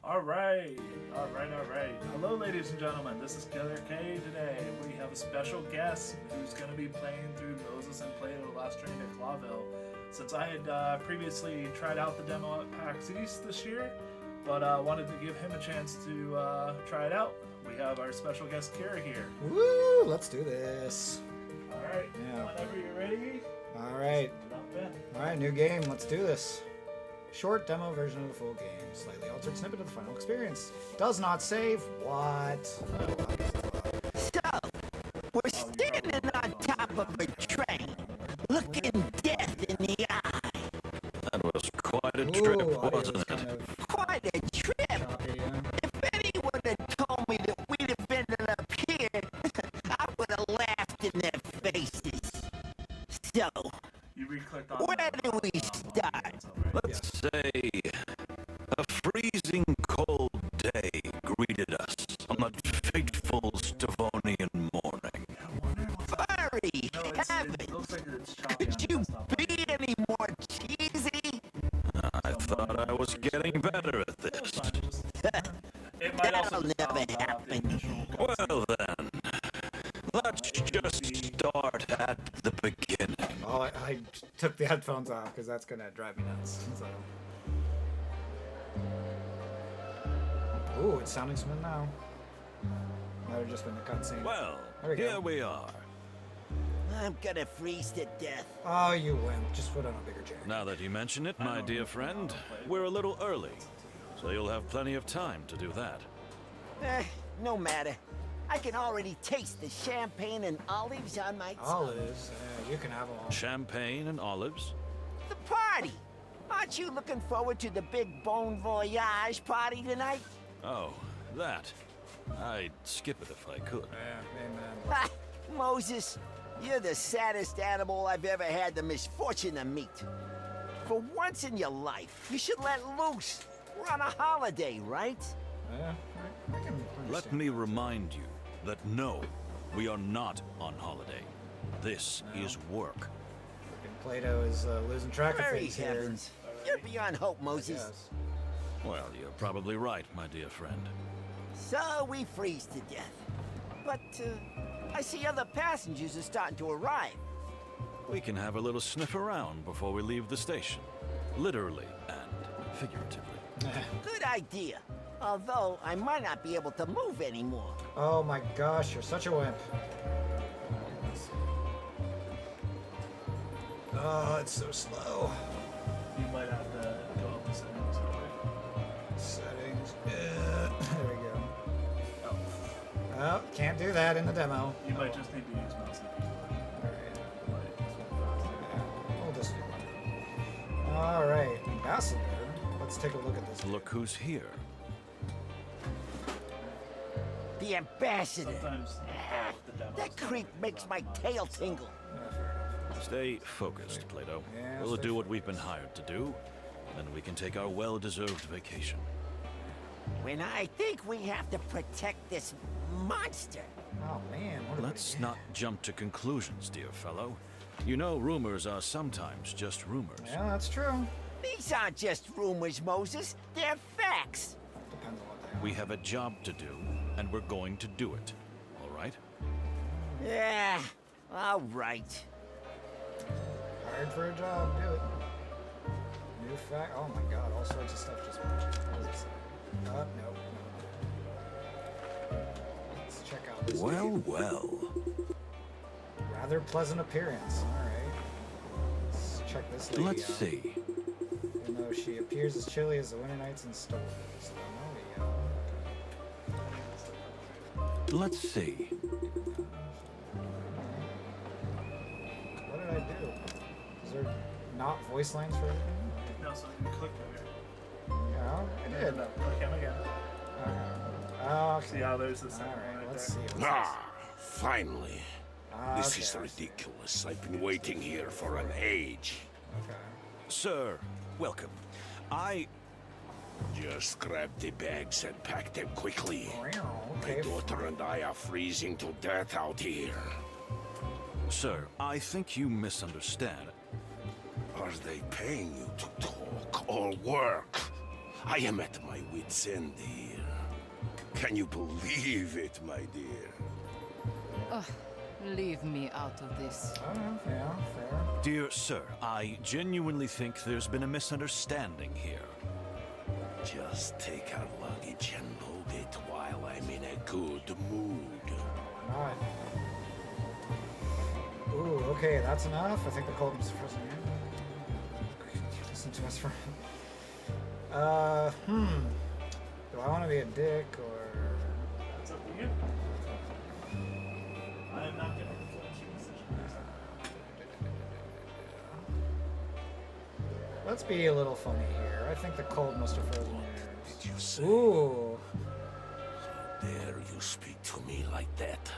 Alright, alright. Hello, ladies and gentlemen. This is Killer K. Today we have a special guest who's going to be playing through Moses and Plato Last Train to Clawville. Since I had previously tried out the demo at PAX East this year, but wanted to give him a chance to try it out, we have our special guest Kira here. Woo! Let's do this. Alright, whenever you're ready. Alright. Alright, new game. Let's do this. Short demo version of the full game. Slightly altered snippet of the final experience. Does not save. What? So, we're standing on top of a train, looking death in the eye. That was quite a trip, wasn't it? Quite a trip. Choppy, yeah. If anyone had told me that we'd have ended up here, I would have laughed in their faces. So, You re-clicked on where do we start? Let's say a freezing cold day greeted us on that fateful Stavonian morning. Furry heaven! It looks like it's choppy. Could you be any more cheesy? I thought I was getting better at this. It might also That'll never happen. Well then, let's just start at the beginning. Oh, I took the headphones off because that's gonna drive me nuts. So. Ooh, it's sounding smooth now. Might have just been the cutscene. Well, There we go. here we are. I'm gonna freeze to death. Oh, you wimp. Just put on a bigger chair. Now that you mention it, my dear friend, we're a little early, so you'll have plenty of time to do that. No matter. I can already taste the champagne and olives on my tongue. Olives. You can have them all. Champagne and olives? The party! Aren't you looking forward to the big Bon Voyage party tonight? Oh, that. I'd skip it if I could. Yeah, amen. Ha! Moses, you're the saddest animal I've ever had the misfortune to meet. For once in your life, you should let loose. We're on a holiday, right? Yeah, I can Let understand. me remind you that no, we are not on holiday. This is work. Freaking Plato is losing track of Furry things here. heavens. You're beyond hope, I Moses. guess. Well, you're probably right, my dear friend. So we freeze to death. But, I see other passengers are starting to arrive. We can have a little sniff around before we leave the station. Literally and figuratively. Good idea. Although, I might not be able to move anymore. Oh my gosh, you're such a wimp. Oh, it's so slow. You might have to go up the settings real quick. Settings. There we go. Oh, Oh, can't do that in the demo. you might just need to use mouse and keyboard. Alright. Yeah, we'll just do one. Alright, ambassador. Let's take a look at this. Look who's here. The ambassador. Sometimes the demos That don't creep really makes run my much, tail so- tingle. Yeah, fair enough. Stay focused, Plato. Yeah, We'll stay do what we've been hired to do, then we can take our well-deserved vacation. When I think we have to protect this monster. Oh man, what Let's not jump to conclusions, dear fellow. You know rumors are sometimes just rumors. Yeah, that's true. These aren't just rumors, Moses. They're facts. Depends on what they are. We have a job to do, and we're going to do it. All right? Yeah, all right. Hired for a job, do it. New fact. Oh my god, all sorts of stuff just mentioned. What does it say? No. Let's check out this. Well, well. Rather pleasant appearance. Alright. Let's check this lady Let's out. see. Even though she appears as chilly as the winter nights in Stowe. Let's see. What did I do? Is there not voice lines for everything? No, so you click over. Yeah, I did. No, click him again. Okay. See how there's the second one Alright, right let's there? see. What's Ah, finally. This okay, is I see. ridiculous. I've been waiting here for an age. Okay. Sir, welcome. Just grab the bags and pack them quickly. Okay. My daughter and I are freezing to death out here. Sir, I think you misunderstand. Are they paying you to talk or work? I am at my wit's end here. Can you believe it, my dear? Leave me out of this. Oh, yeah, fair. Dear sir, I genuinely think there's been a misunderstanding here. Just take our luggage and load it while I'm in a good mood. Alright. Ooh, okay, that's enough. I think the cold was the first one. Listen to us for. Do I want to be a dick or? That's up to you. I am not going to influence your decision. Let's be a little funny here. I think the cold must have frozen your Did you ears. say? Ooh. Dare you speak to me like that?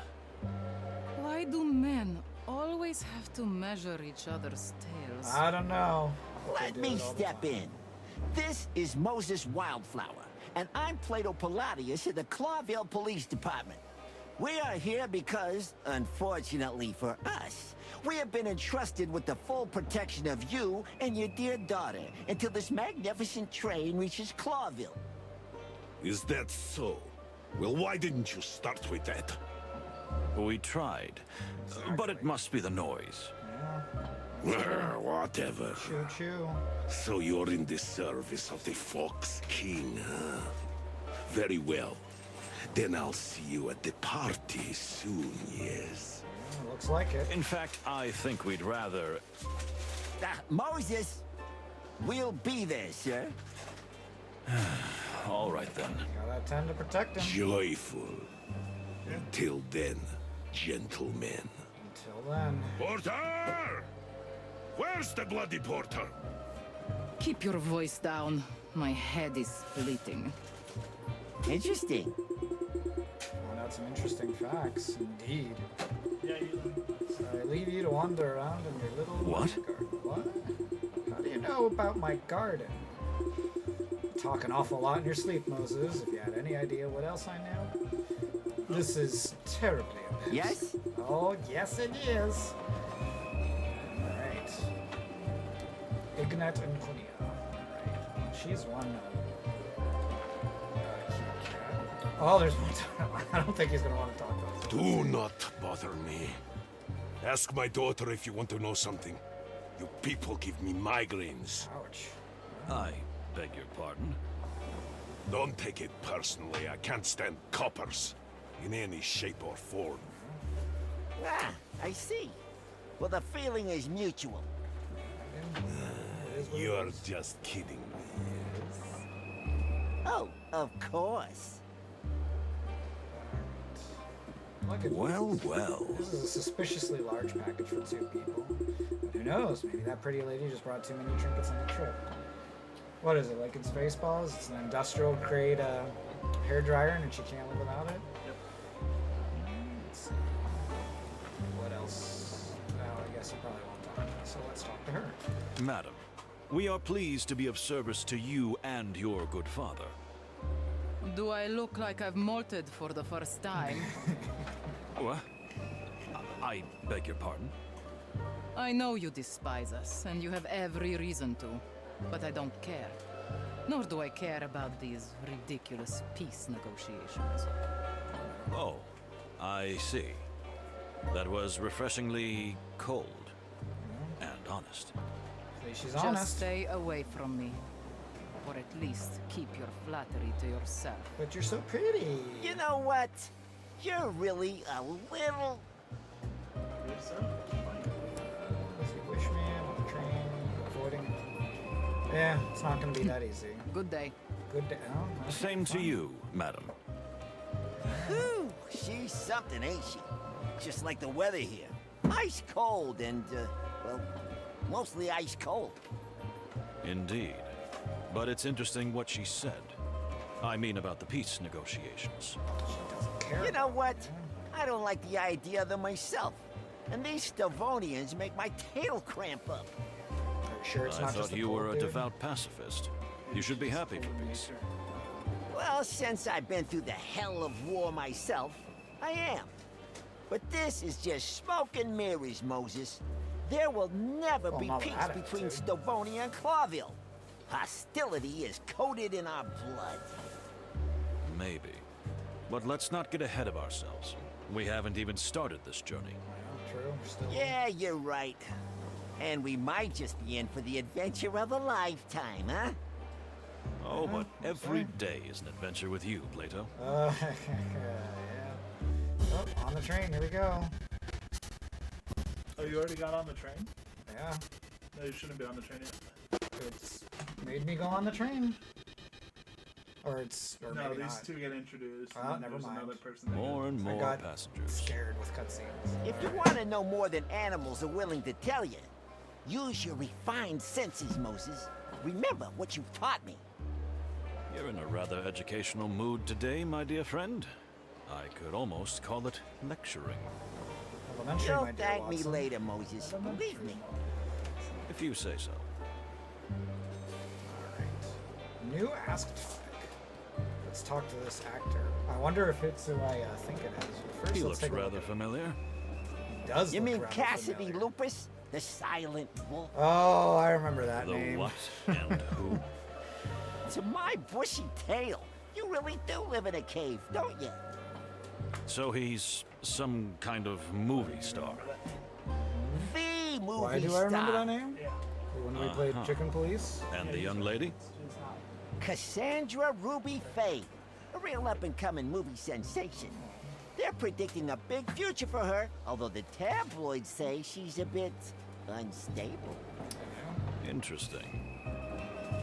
Why do men always have to measure each other's tails? I don't know. Let They do me it all the step time. in. This is Moses Wildflower, and I'm Plato Palladius of the Clawville Police Department. We are here because, unfortunately for us, we have been entrusted with the full protection of you and your dear daughter until this magnificent train reaches Clawville. Is that so? Well, why didn't you start with that? We tried, but it must be the noise. Whatever. Choo choo. So you're in the service of the Fox King, huh? Very well. Then I'll see you at the party soon, yes? Looks like it. In fact, I think we'd rather... Moses, we'll be there, sir. All right then. Gotta tend to protect him. Joyful. Until then, gentlemen. Until then. Porter! Where's the bloody porter? Keep your voice down. My head is splitting. Interesting. Found out some interesting facts, indeed. Yeah, you. So I leave you to wander around in your little What? garden. What? How do you know about my garden? Talk an awful lot in your sleep, Moses. If you had any idea what else I know. This is terribly amiss. Yes? Oh, yes it is. Alright. Ignat and Clinia. Alright. She's one cute cat. Oh, there's one time. I don't think he's gonna want to talk about this. Do not bother me. Ask my daughter if you want to know something. You people give me migraines. Ouch. I beg your pardon. Don't take it personally. I can't stand coppers in any shape or form. Ah, I see. Well, the feeling is mutual. You're just kidding me. Oh, of course. Look at Well, well. This is a suspiciously large package for 2 people. But who knows? Maybe that pretty lady just brought too many trinkets on the trip. What is it, like in Spaceballs? It's an industrial grade hairdryer and she can't live without it? Yep. Let's see. What else? Oh, I guess you probably won't talk to me, so let's talk to her. Madam, we are pleased to be of service to you and your good father. Do I look like I've molted for the first time? What? I beg your pardon? I know you despise us, and you have every reason to. But I don't care. Nor do I care about these ridiculous peace negotiations. Oh, I see. That was refreshingly cold and honest. See, she's Just honest. stay away from me. Or at least keep your flattery to yourself. But you're so pretty. You know what? You're really a little... Good, sir. Does he wish me on the train? Avoiding. Yeah, it's not gonna be that easy. Good day. Good day. Oh, okay, Same to fine. you, madam. Whew, she's something, ain't she? Just like the weather here. Ice cold and, well, mostly ice cold. Indeed. But it's interesting what she said. I mean about the peace negotiations. She doesn't care. You know about what? it, I don't like the idea of them myself. And these Stavonians make my tail cramp up. Are you sure it's I not just thought the you were cold, a dude? devout pacifist. You should be happy for peace. Well, since I've been through the hell of war myself, I am. But this is just smoke and mirrors, Moses. There will never Well, be not with peace that between attitude. Stavonia and Clawville. Hostility is coated in our blood. Maybe. But let's not get ahead of ourselves. We haven't even started this journey. Yeah, true. We're still. Yeah, you're right. And we might just be in for the adventure of a lifetime, huh? Oh, but I'm every sorry. day is an adventure with you, Plato. Yeah. Oh, on the train. Here we go. Oh, you already got on the train? Yeah. No, you shouldn't be on the train yet. It's made me go on the train. Or No, maybe these not. two get introduced. Oh, and then never there's mind. another person. that More gets- and more got passengers. Scared with cutscenes. If you want to know more than animals are willing to tell you, use your refined senses, Moses. Remember what you've taught me. You're in a rather educational mood today, my dear friend. I could almost call it lecturing. Elementary, You'll my dear thank me Watson. later, Moses. Believe me. If you say so. Alright. New ask topic. Let's talk to this actor. I wonder if it's who I think it is. First, He let's looks take a look rather at it. familiar. He does You look mean rather Cassidy familiar. Lupus, the silent wolf? Oh, I remember that The name. what and who? To my bushy tail, you really do live in a cave, don't you? So he's some kind of movie star. The movie Why do I remember star. that name? Yeah. When we played Uh-huh. Chicken Police? And the young lady? Cassandra Ruby Faye, a real up-and-coming movie sensation. They're predicting a big future for her, although the tabloids say she's a bit unstable. Interesting.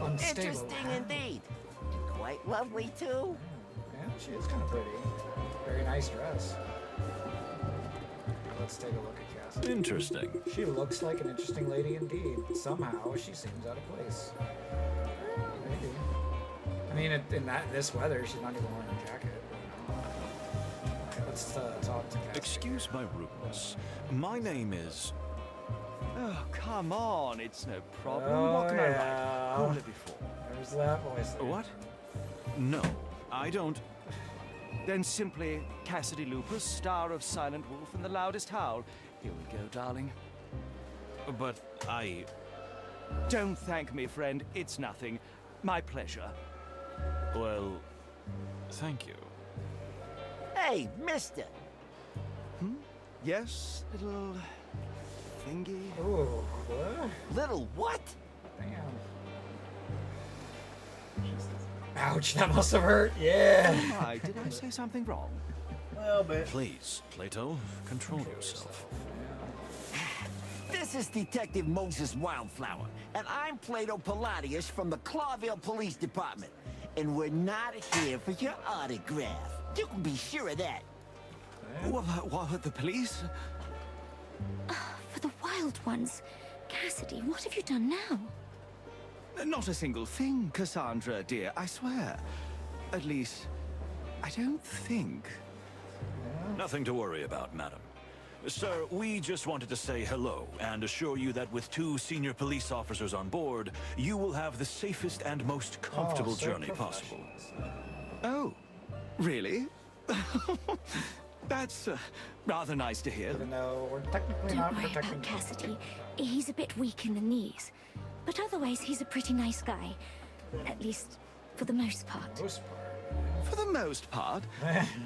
Unstable. Interesting indeed. And quite lovely, too. Yeah, she is kind of pretty. Very nice dress. Let's take a look at Cassidy. Interesting. She looks like an interesting lady indeed. Somehow she seems out of place. Maybe. I mean, in this weather, she's not even wearing a jacket. Okay, let's talk to Cassidy. Excuse my rudeness. My name is... Oh, come on, it's no problem. Oh, What can I yeah. write? Who'll it be for? There's that voice. there. What? No, I don't... Then simply Cassidy Lupus, star of Silent Wolf and the Loudest Howl. Here we go, darling. But I... Don't thank me, friend. It's nothing. My pleasure. Well, thank you. Hey, mister. Yes, little thingy. Ooh, what? Little what? Damn. Ouch, that must have hurt. Yeah. Why, did I say something wrong? Well, but Please, Plato, control yourself. This is Detective Moses Wildflower, and I'm Plato Palladius from the Clawville Police Department. And we're not here for your autograph. You can be sure of that. What, the police? For the wild ones. Cassidy, what have you done now? Not a single thing, Cassandra, dear, I swear. At least, I don't think. Nothing to worry about, madam. Sir, we just wanted to say hello and assure you that with 2 senior police officers on board, you will have the safest and most comfortable so journey possible. professional. Oh, really? That's rather nice to hear. Even though we're technically Don't not worry protecting about Cassidy. He's a bit weak in the knees. But otherwise, he's a pretty nice guy. At least, for the most part. most part. For the most part.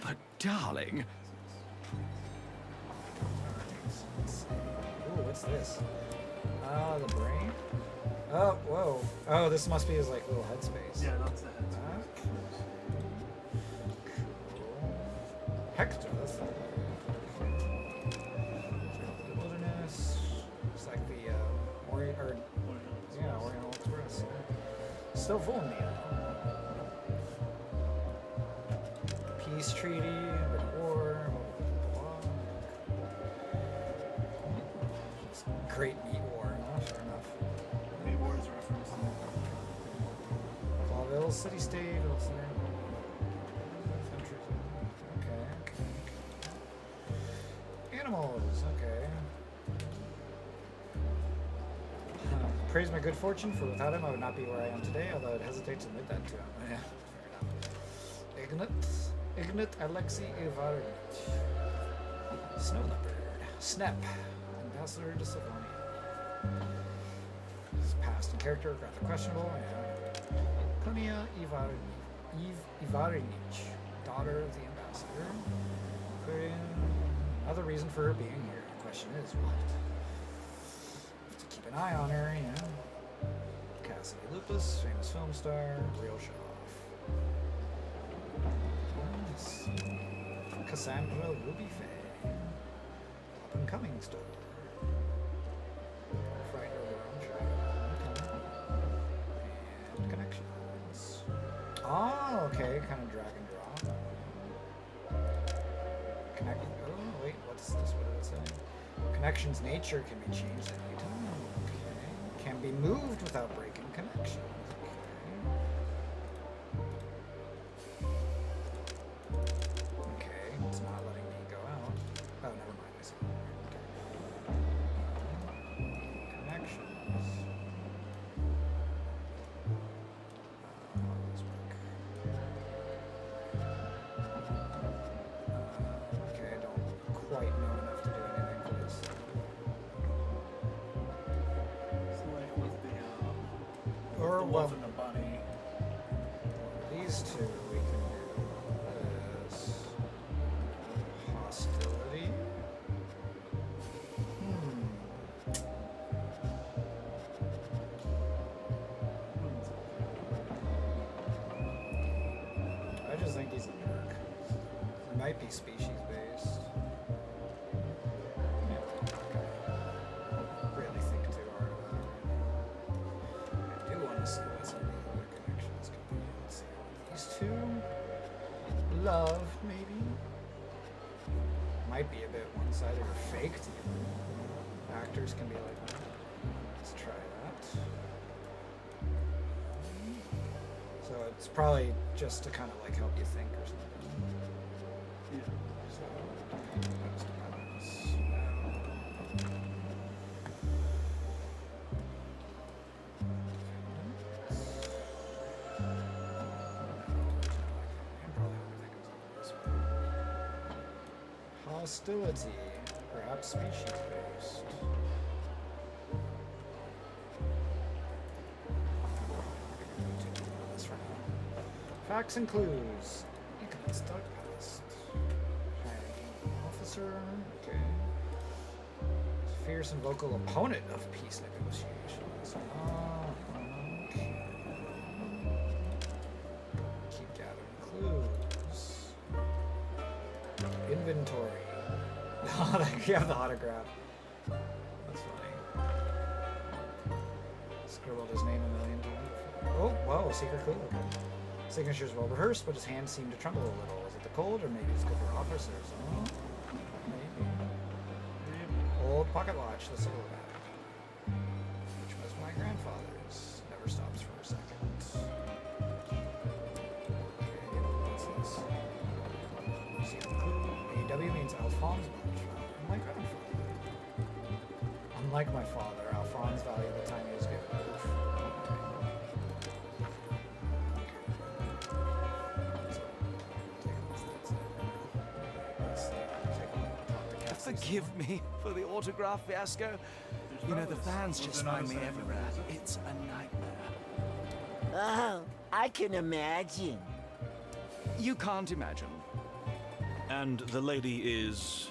But, darling, Let's see. Ooh, what's this? The brain? Oh, whoa. Oh, this must be his, like, little headspace. yeah, that's the head. Cool. Hector, that's the wilderness. It's like the, Oriental Express. Still full in the Peace treaty, but war, Great Meat War, no? Fair enough. The Wars reference. Clawville, city-state, what's there? Okay. Animals, okay. Praise my good fortune, for without him I would not be where I am today, although I'd hesitate to admit that to him. Yeah, fair enough. Ignat Alexei Ivarovich. Snow leopard. Snap. Ambassador to Savonia. His past cast and character, rather questionable. Yeah. Konia Ivarinich, daughter of the ambassador. Another reason for her being here. The question is, what? Have to keep an eye on her, you know. Cassidy Lupus, famous film star, real show-off. Let's see. Cassandra Ruby Faye, up-and-coming star. Frightened of her own shadow. Okay. And connections. Oh, okay, kind of drag and drop. Connect. Oh, wait, what's this? What did it say? Connections' nature can be changed at any time. Okay. Can be moved without breaking connections. Okay. It's not letting me go out. Oh, never mind. I see. Okay. Connections. Let's work. Okay, I don't quite know enough to do anything for this. It's like with the Or, the wolf and the bunny. These two we can do is hostility. I just think he's a jerk. It might be species based. Yeah, okay. Really think too hard about it. I do want to see what some of the other connections could be. Let's see. These two. Love, maybe? Might be a bit one-sided or faked even. Actors can be like that. Let's try that. So it's probably just to kind of like help you think or something. Yeah. So, next balance. Hostility, perhaps species-based. This for now. Facts and clues. Nicholas Douglas. High-ranking officer. Okay. Fierce and vocal opponent of peace negotiations. Okay. Keep gathering clues. Inventory. Oh, you have the autograph. That's funny. Scribbled his name a million times before. Oh, whoa, secret clue. Okay. Signature's well rehearsed, but his hands seem to tremble a little. Is it the cold, or maybe it's good for officers? Oh, maybe. Old pocket watch. Let's take a look at it. Which was my grandfather's. Never stops for a second. Okay, what's this? Secret clue. AW means Alphonse Beltran. My grandfather. Unlike my father, Alphonse valued the time he was given. Oof. Forgive me for the autograph fiasco. You know, the fans just find me everywhere. It's a nightmare. Oh, I can imagine. You can't imagine. And the lady is...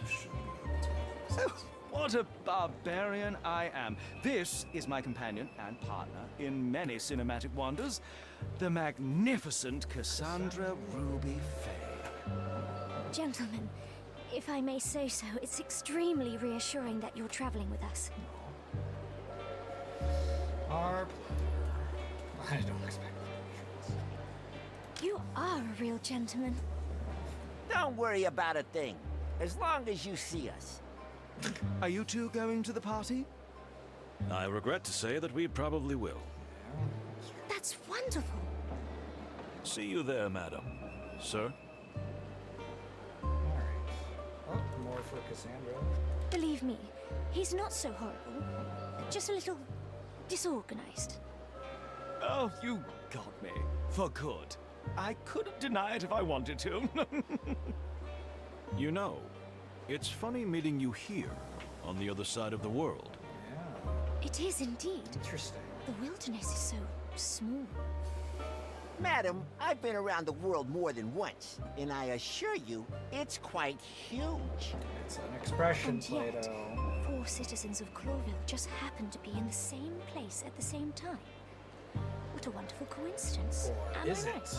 What a barbarian I am. This is my companion and partner in many cinematic wonders, the magnificent Cassandra Ruby Faye. Gentlemen, if I may say so, it's extremely reassuring that you're traveling with us. Our pleasure. I don't expect reassurance. You are a real gentleman. Don't worry about a thing, as long as you see us. Are you two going to the party? I regret to say that we probably will. That's wonderful. See you there, madam. Sir? Alright. Oh, more for Cassandra. Believe me, he's not so horrible. Just a little disorganized. Oh, you got me. For good. I couldn't deny it if I wanted to. You know, it's funny meeting you here, on the other side of the world. Yeah. It is indeed. Interesting. The wilderness is so small. Madam, I've been around the world more than once, and I assure you, it's quite huge. It's an expression, And yet, Plato. 4 citizens of Clawville just happened to be in the same place at the same time. What a wonderful coincidence. Or Am is I it? right?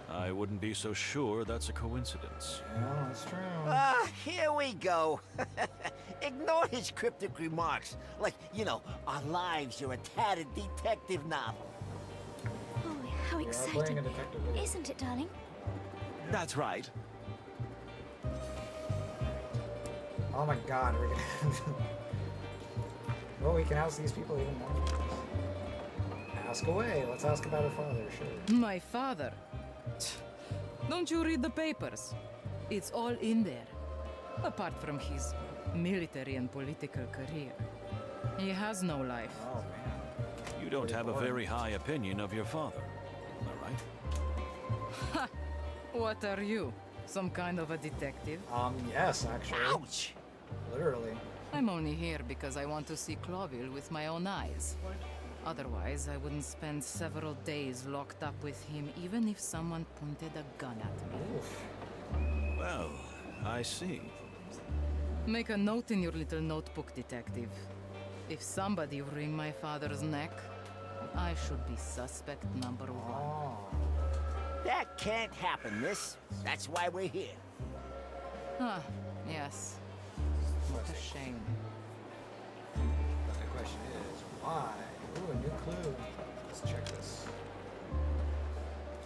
I wouldn't be so sure that's a coincidence. Yeah, that's true. Here we go. Ignore his cryptic remarks. Like, you know, our lives are a tattered detective novel. Oh, how We are playing exciting. a detective video. Isn't it, darling? That's right. Oh my god, we're gonna... Well, we can ask these people even more. Ask away. Let's ask about her father, sure. My father. Don't you read the papers? It's all in there. Apart from his military and political career. He has no life. Oh man. You don't Pretty have a boring. very high opinion of your father. Am I right? What are you? Some kind of a detective? Yes, actually. Ouch! Literally. I'm only here because I want to see Clawville with my own eyes. Otherwise, I wouldn't spend several days locked up with him, even if someone pointed a gun at me. Oof. Well, I see. Make a note in your little notebook, detective. If somebody wring my father's neck, I should be suspect number 1. Oh. That can't happen, miss. That's why we're here. Ah, yes. What a shame. But the question is, why? Ooh, a new clue. Let's check this.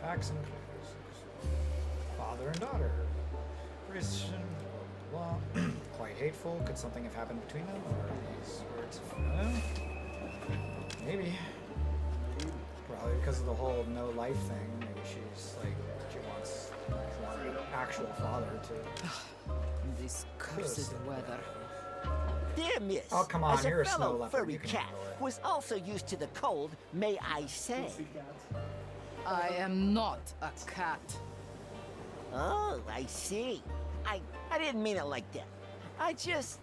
Facts and clues. Father and daughter. Christian, blah, blah, blah. Quite hateful. Could something have happened between them? Or are these words? Maybe. Probably because of the whole no life thing. Maybe she's like, she wants an actual father to. This cursed weather. Dear miss, Oh, come on, as you're a a snow fellow leopard, furry you can cat handle it. who is also used to the cold, may I say? I am not a cat. Oh, I see. I didn't mean it like that. I just...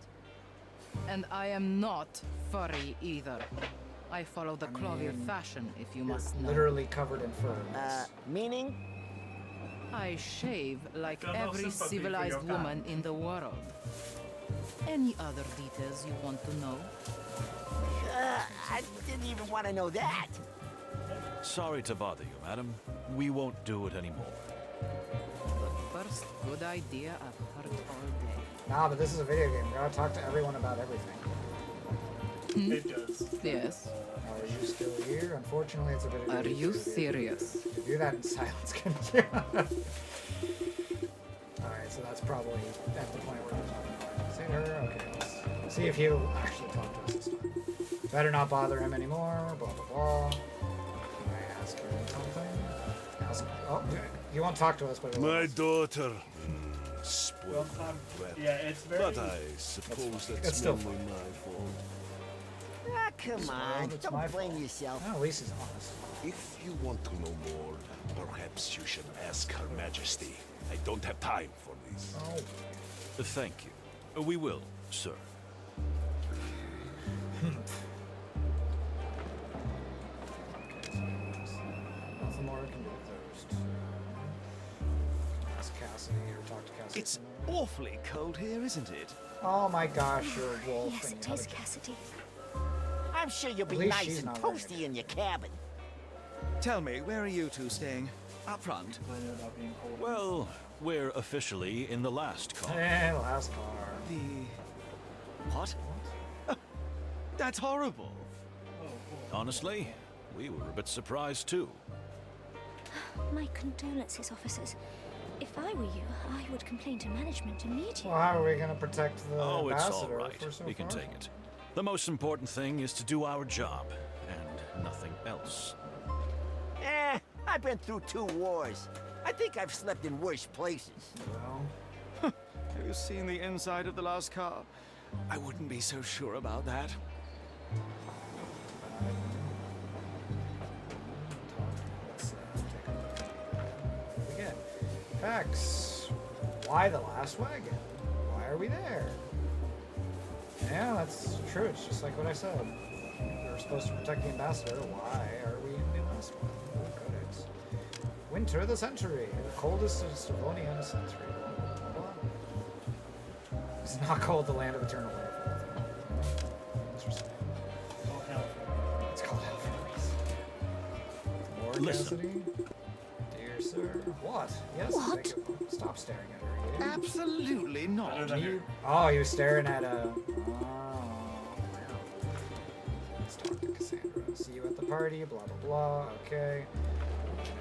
And I am not furry either. I follow the Clawville fashion, if you must know. Literally covered in fur. meaning? I shave like Feel no every sympathy for civilized your kind. woman in the world. Any other details you want to know? I didn't even want to know that. Sorry to bother you, madam. We won't do it anymore. The first good idea I've heard all day. Nah, but this is a video game. You gotta talk to everyone about everything. It does. Yes. Are you still here? Unfortunately, it's a bit of Are you serious? You do that in silence, can you? Alright, so that's probably at the point where I'm talking about. See her? Okay, let's see if he'll actually talk to us this time. Better not bother him anymore, blah blah blah. Can I ask him something? Ask, oh, he won't talk to us, but My he'll daughter. Spoiled Well, brat. yeah, it's very. But I suppose It's that's still mainly my fault. Ah, come on, it's my don't blame fault. yourself. Oh, at least he's honest. If you want to know more, perhaps you should ask Her Majesty. I don't have time for this. Oh. Thank you. We will, sir. Nothing more I can do with those. Ask Cassidy or talk to Cassidy. It's some more. awfully cold here, isn't it? Oh my gosh, you're a wolf. Yes, and it you is, have a- Cassidy. I'm sure you'll be At least nice she's and not wearing toasty in your cabin. Tell me, where are you two staying? Up front? Complaining about being cold. Well, we're officially in the last car. Eh, last car. The... What? That's horrible. Honestly, we were a bit surprised too. My condolences, officers. If I were you, I would complain to management immediately. Well, how are we gonna protect the Oh, it's all ambassador right. if we're so We can far take from it. The most important thing is to do our job, and nothing else. I've been through 2 wars. I think I've slept in worse places. Well, Have you seen the inside of the last car? I wouldn't be so sure about that. let's take a look. Again, PAX. Why the last wagon? Why are we there? Yeah, that's true. It's just like what I said. There We're supposed to protect the ambassador. Why are we in the last one? Oh, codex. Winter of the century. The coldest of Stavonian century. It's not called the land of eternal life. Interesting. It's called hell for a reason. Lord Listen. Cassidy? Dear sir. What? Yes. What? Thank you. Stop staring at her. You. Absolutely not. Oh, he was staring at a. Let's talk to Cassandra. See you at the party. Blah blah blah. Okay.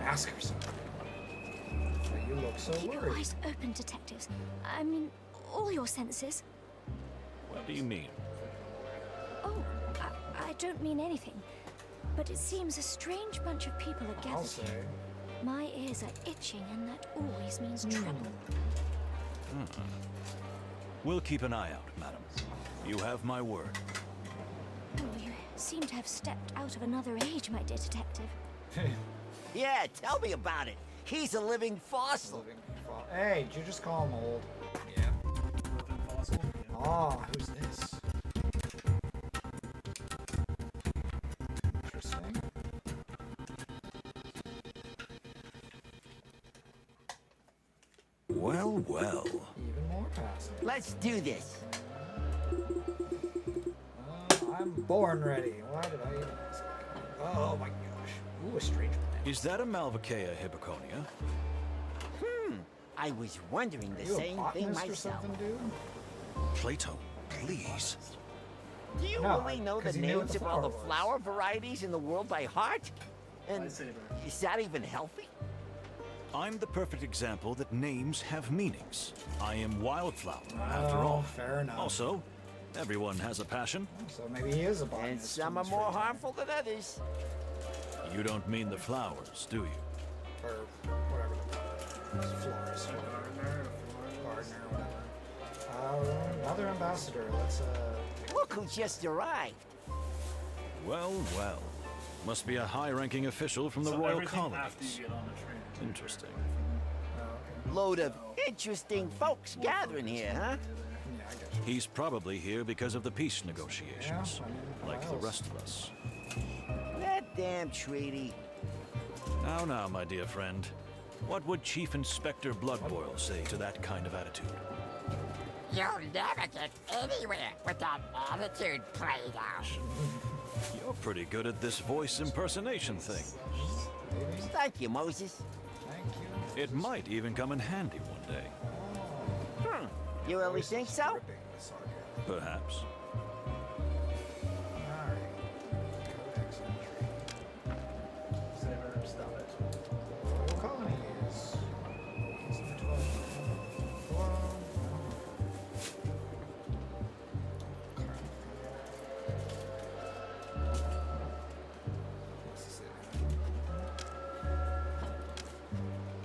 Ask her something. You look so Keep your worried. eyes open, detectives. I mean, all your senses. What do you mean? Oh, I don't mean anything. But it seems a strange bunch of people are I'll gathered say. here. My ears are itching, and that always means trouble. We'll keep an eye out, madam. You have my word. Oh, you seem to have stepped out of another age, my dear detective. Yeah, tell me about it. He's a living fossil. Hey, did you just call him old? Yeah. Living fossil. Yeah. Oh, who's this? Interesting. Well, well. Even more passive. Let's do this. I'm born ready. Why did I even ask? Oh my gosh. Ooh, a strange plant. Is that a Malvaceae hippoconia? I was wondering the Are you a same thing botanist or myself. something, dude? Plato, please. Do you No, really know the 'cause he knew what names the of all the flower was. flower varieties in the world by heart? And Lightsaber. is that even healthy? I'm the perfect example that names have meanings. I am Wildflower, after Oh, all. fair enough. Also, everyone has a passion. So maybe he is a And botanist. some are more harmful than others. You don't mean the flowers, do you? Or whatever the florist, whatever. Gardener, Gardener, whatever. Another ambassador. Let's Look who just arrived. Well, well. Must be a high-ranking official from the so royal everything after colonies. you get on the train. Interesting. Load of interesting folks gathering here, huh? yeah, I guess. He's probably here because of the peace negotiations, Yeah, I mean, like why the else? rest of us. That damn treaty. Now, my dear friend. What would Chief Inspector Bloodboil say to that kind of attitude? You'll never get anywhere with that attitude, Plato. You're pretty good at this voice impersonation thing. Thank you, Moses. Thank you. It might even come in handy one day. You really think so? Dripping with sarcasm. Perhaps. Alright. Codex entry. Saber, stop it. Royal colony is. It's number 12. What's this?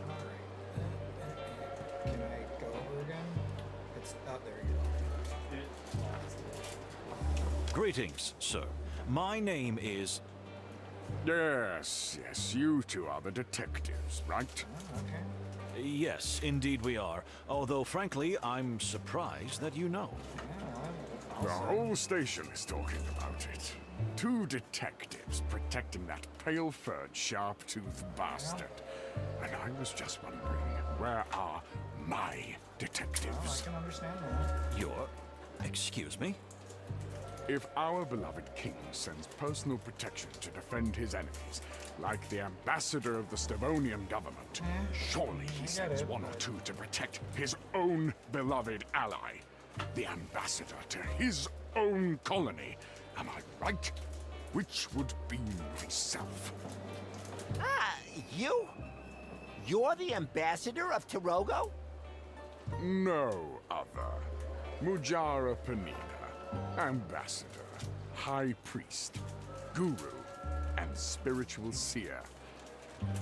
Alright. Can I go over again? It's out there you go. Greetings, sir. My name is... Yes, you two are the detectives, right? Oh, okay. Yes, indeed we are. Although, frankly, I'm surprised that you know. Yeah, The whole station is talking about it. Two detectives protecting that pale-furred, sharp-toothed bastard. And I was just wondering, where are my I detectives? can understand that. You're... Excuse me? If our beloved king sends personal protection to defend his enemies, like the ambassador of the Stavonian government, surely he sends it, one or but- two to protect his own beloved ally, the ambassador to his own colony. Am I right? Which would be myself. Ah, you? You're the ambassador of Toge? No other. Mujara Panina, ambassador, high priest, guru, and spiritual seer.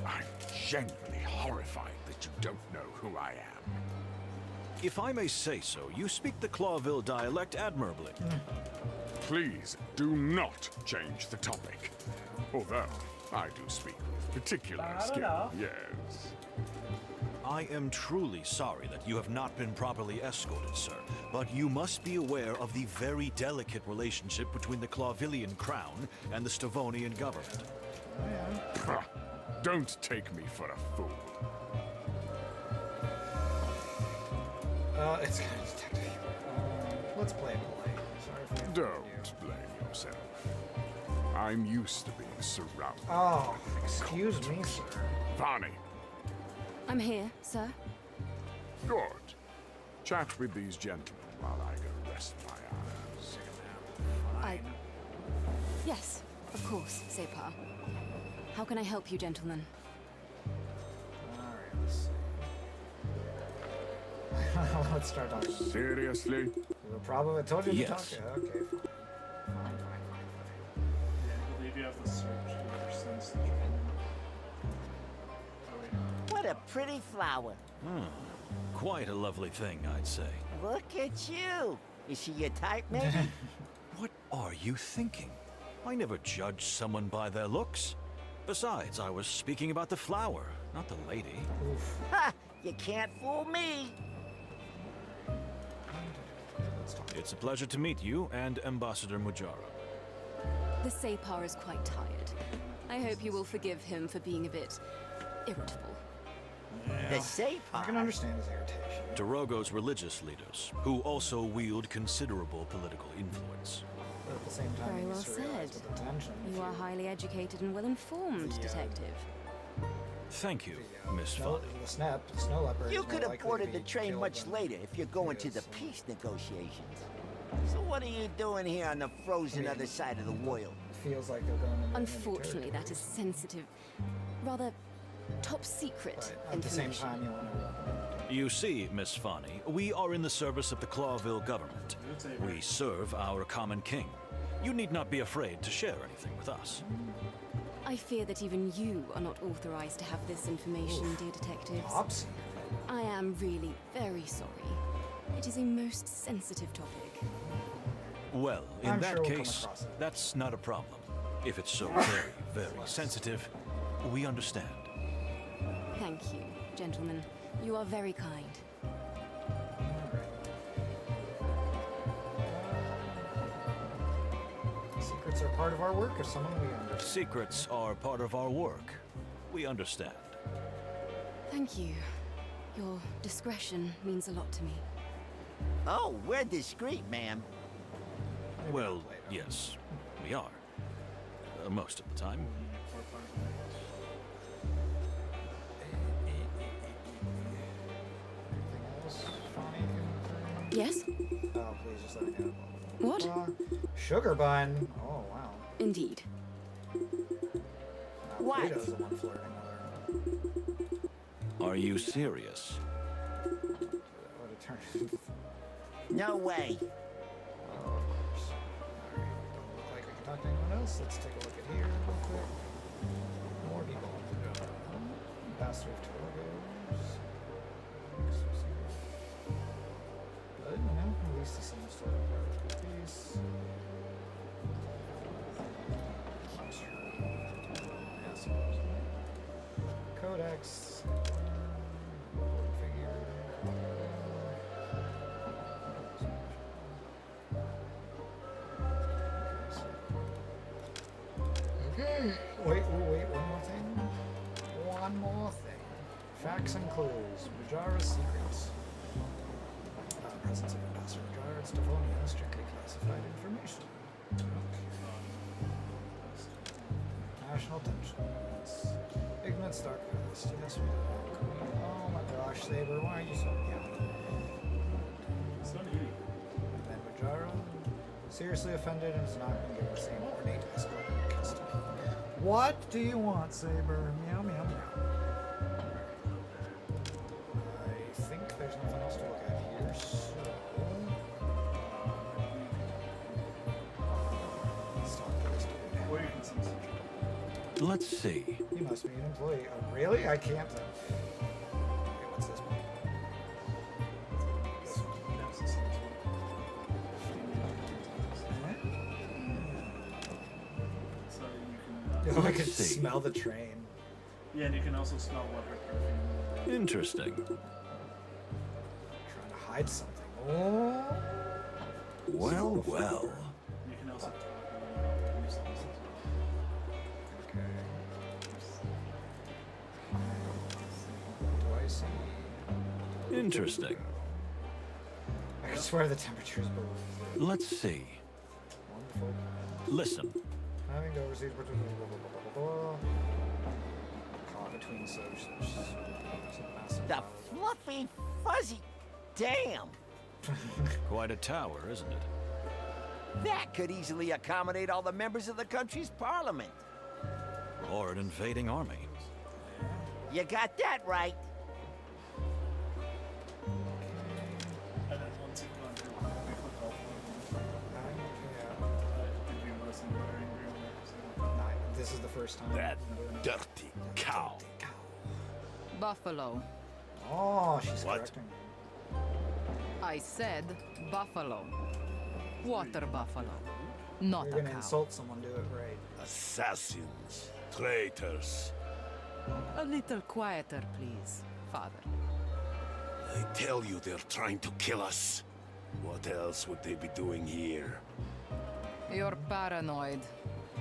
I'm genuinely horrified that you don't know who I am. If I may say so, you speak the Clawville dialect admirably. Please do not change the topic. Although I do speak with particular skill. Yes. I am truly sorry that you have not been properly escorted, sir. But you must be aware of the very delicate relationship between the Clawvillian crown and the Stavonian government. Pah, don't take me for a fool. It's kind of detective. Let's play it polite. Sorry if we have to Don't blame yourself. I'm used to being surrounded. Oh, excuse me, sir. Varney, I'm here, sir. good. Chat with these gentlemen while I go rest my eyes. Yes, of course, Separ. How can I help you, gentlemen? Alright, let's see. Let's start talking. Seriously? The problem I told you to talk Yes. to. Okay, fine. Yeah, I believe you have to search your sense the train. Oh, wait. What a pretty flower. Quite a lovely thing, I'd say. Look at you. Is she your type, maybe? What are you thinking? I never judge someone by their looks. Besides, I was speaking about the flower, not the lady. Ha! You can't fool me. It's a pleasure to meet you and Ambassador Mujara. The Separ is quite tired. I hope you will forgive him for being a bit irritable. The safe I can understand his irritation. Dorogo's religious leaders, who also wield considerable political influence. But at the same time, Very you well used to realize said. with the tension, You are highly educated and well-informed, detective. Thank you, Miss snow, Fanny. the snow leopard. You is could more have likely boarded to the be train killed much than later if you're going to is, the so- peace negotiations. So what are you doing here on the frozen other side of the world? Feels like they're going into enemy Unfortunately, that territory. is sensitive, rather top secret But at the same information. time, you want to welcome You see, Miss Fanny, we are in the service of the Clawville government. We serve our common king. You need not be afraid to share anything with us. I fear that even you are not authorized to have this information, dear detectives. top secret. I am really very sorry. It is a most sensitive topic. Well, in I'm that sure we'll come case, across it. that's not a problem. If it's so very, very sensitive, we understand. Thank you, gentlemen. You are very kind. Secrets are part of our work, or someone we understand. Secrets are part of our work. We understand. Thank you. Your discretion means a lot to me. Oh, we're discreet, ma'am. Well, yes, we are. Most of the time. Anything else funny can Yes? Oh, please just let me know. What? Sugar bun. Oh, wow. Indeed. What? Plato's the one flirting with her. Are you serious? That would have turned into... No way. Oh, of course. Alright, don't look like we can talk to anyone else. Let's take a look at here real quick. More people. Ambassador of Toge. Good, you know, at least he seems to have part of peace. Yeah, supposedly. Codex. Figure. Okay. Wait, one more thing. One more thing. Facts and clues. Mujara's secrets. Presence of Ambassador Mujara and Stavonia, strictly classified information. National tension. Yes. Ignorance, dark past. Yes, we know. Oh my gosh, Saber, why are you so young? So needy. And then Mujara, seriously offended and is not going to give the same ornate escort in custody. What do you want, Saber? Meow, meow, meow. I think there's nothing else to look at here, so... let's talk to this dude. Or you can sense the train. Let's see. He must be an employee. Oh, really? I can't... Okay, what's this one? This one. That's the sense So you can. Oh, I can Let's see. smell the train. Yeah, and you can also smell what her perfume Interesting. Trying to hide something. Oh. Well, well. You can also talk Okay. What do I see? Interesting. I can swear the temperature is below. Let's see. Wonderful. Listen. Having to oversee caught between such. The fluffy, fuzzy. Damn! Quite a tower, isn't it? That could easily accommodate all the members of the country's parliament. Or an invading army. You got that right. and then once you've gone through, we click all four. Did you listen to our angry episode? This is the first time. That dirty cow. Buffalo. Oh, she's What? correcting me. I said buffalo. Water buffalo. Not You're a gonna cow. insult someone, do it right. Assassins. Traitors. A little quieter, please, father. I tell you they're trying to kill us. What else would they be doing here? You're paranoid.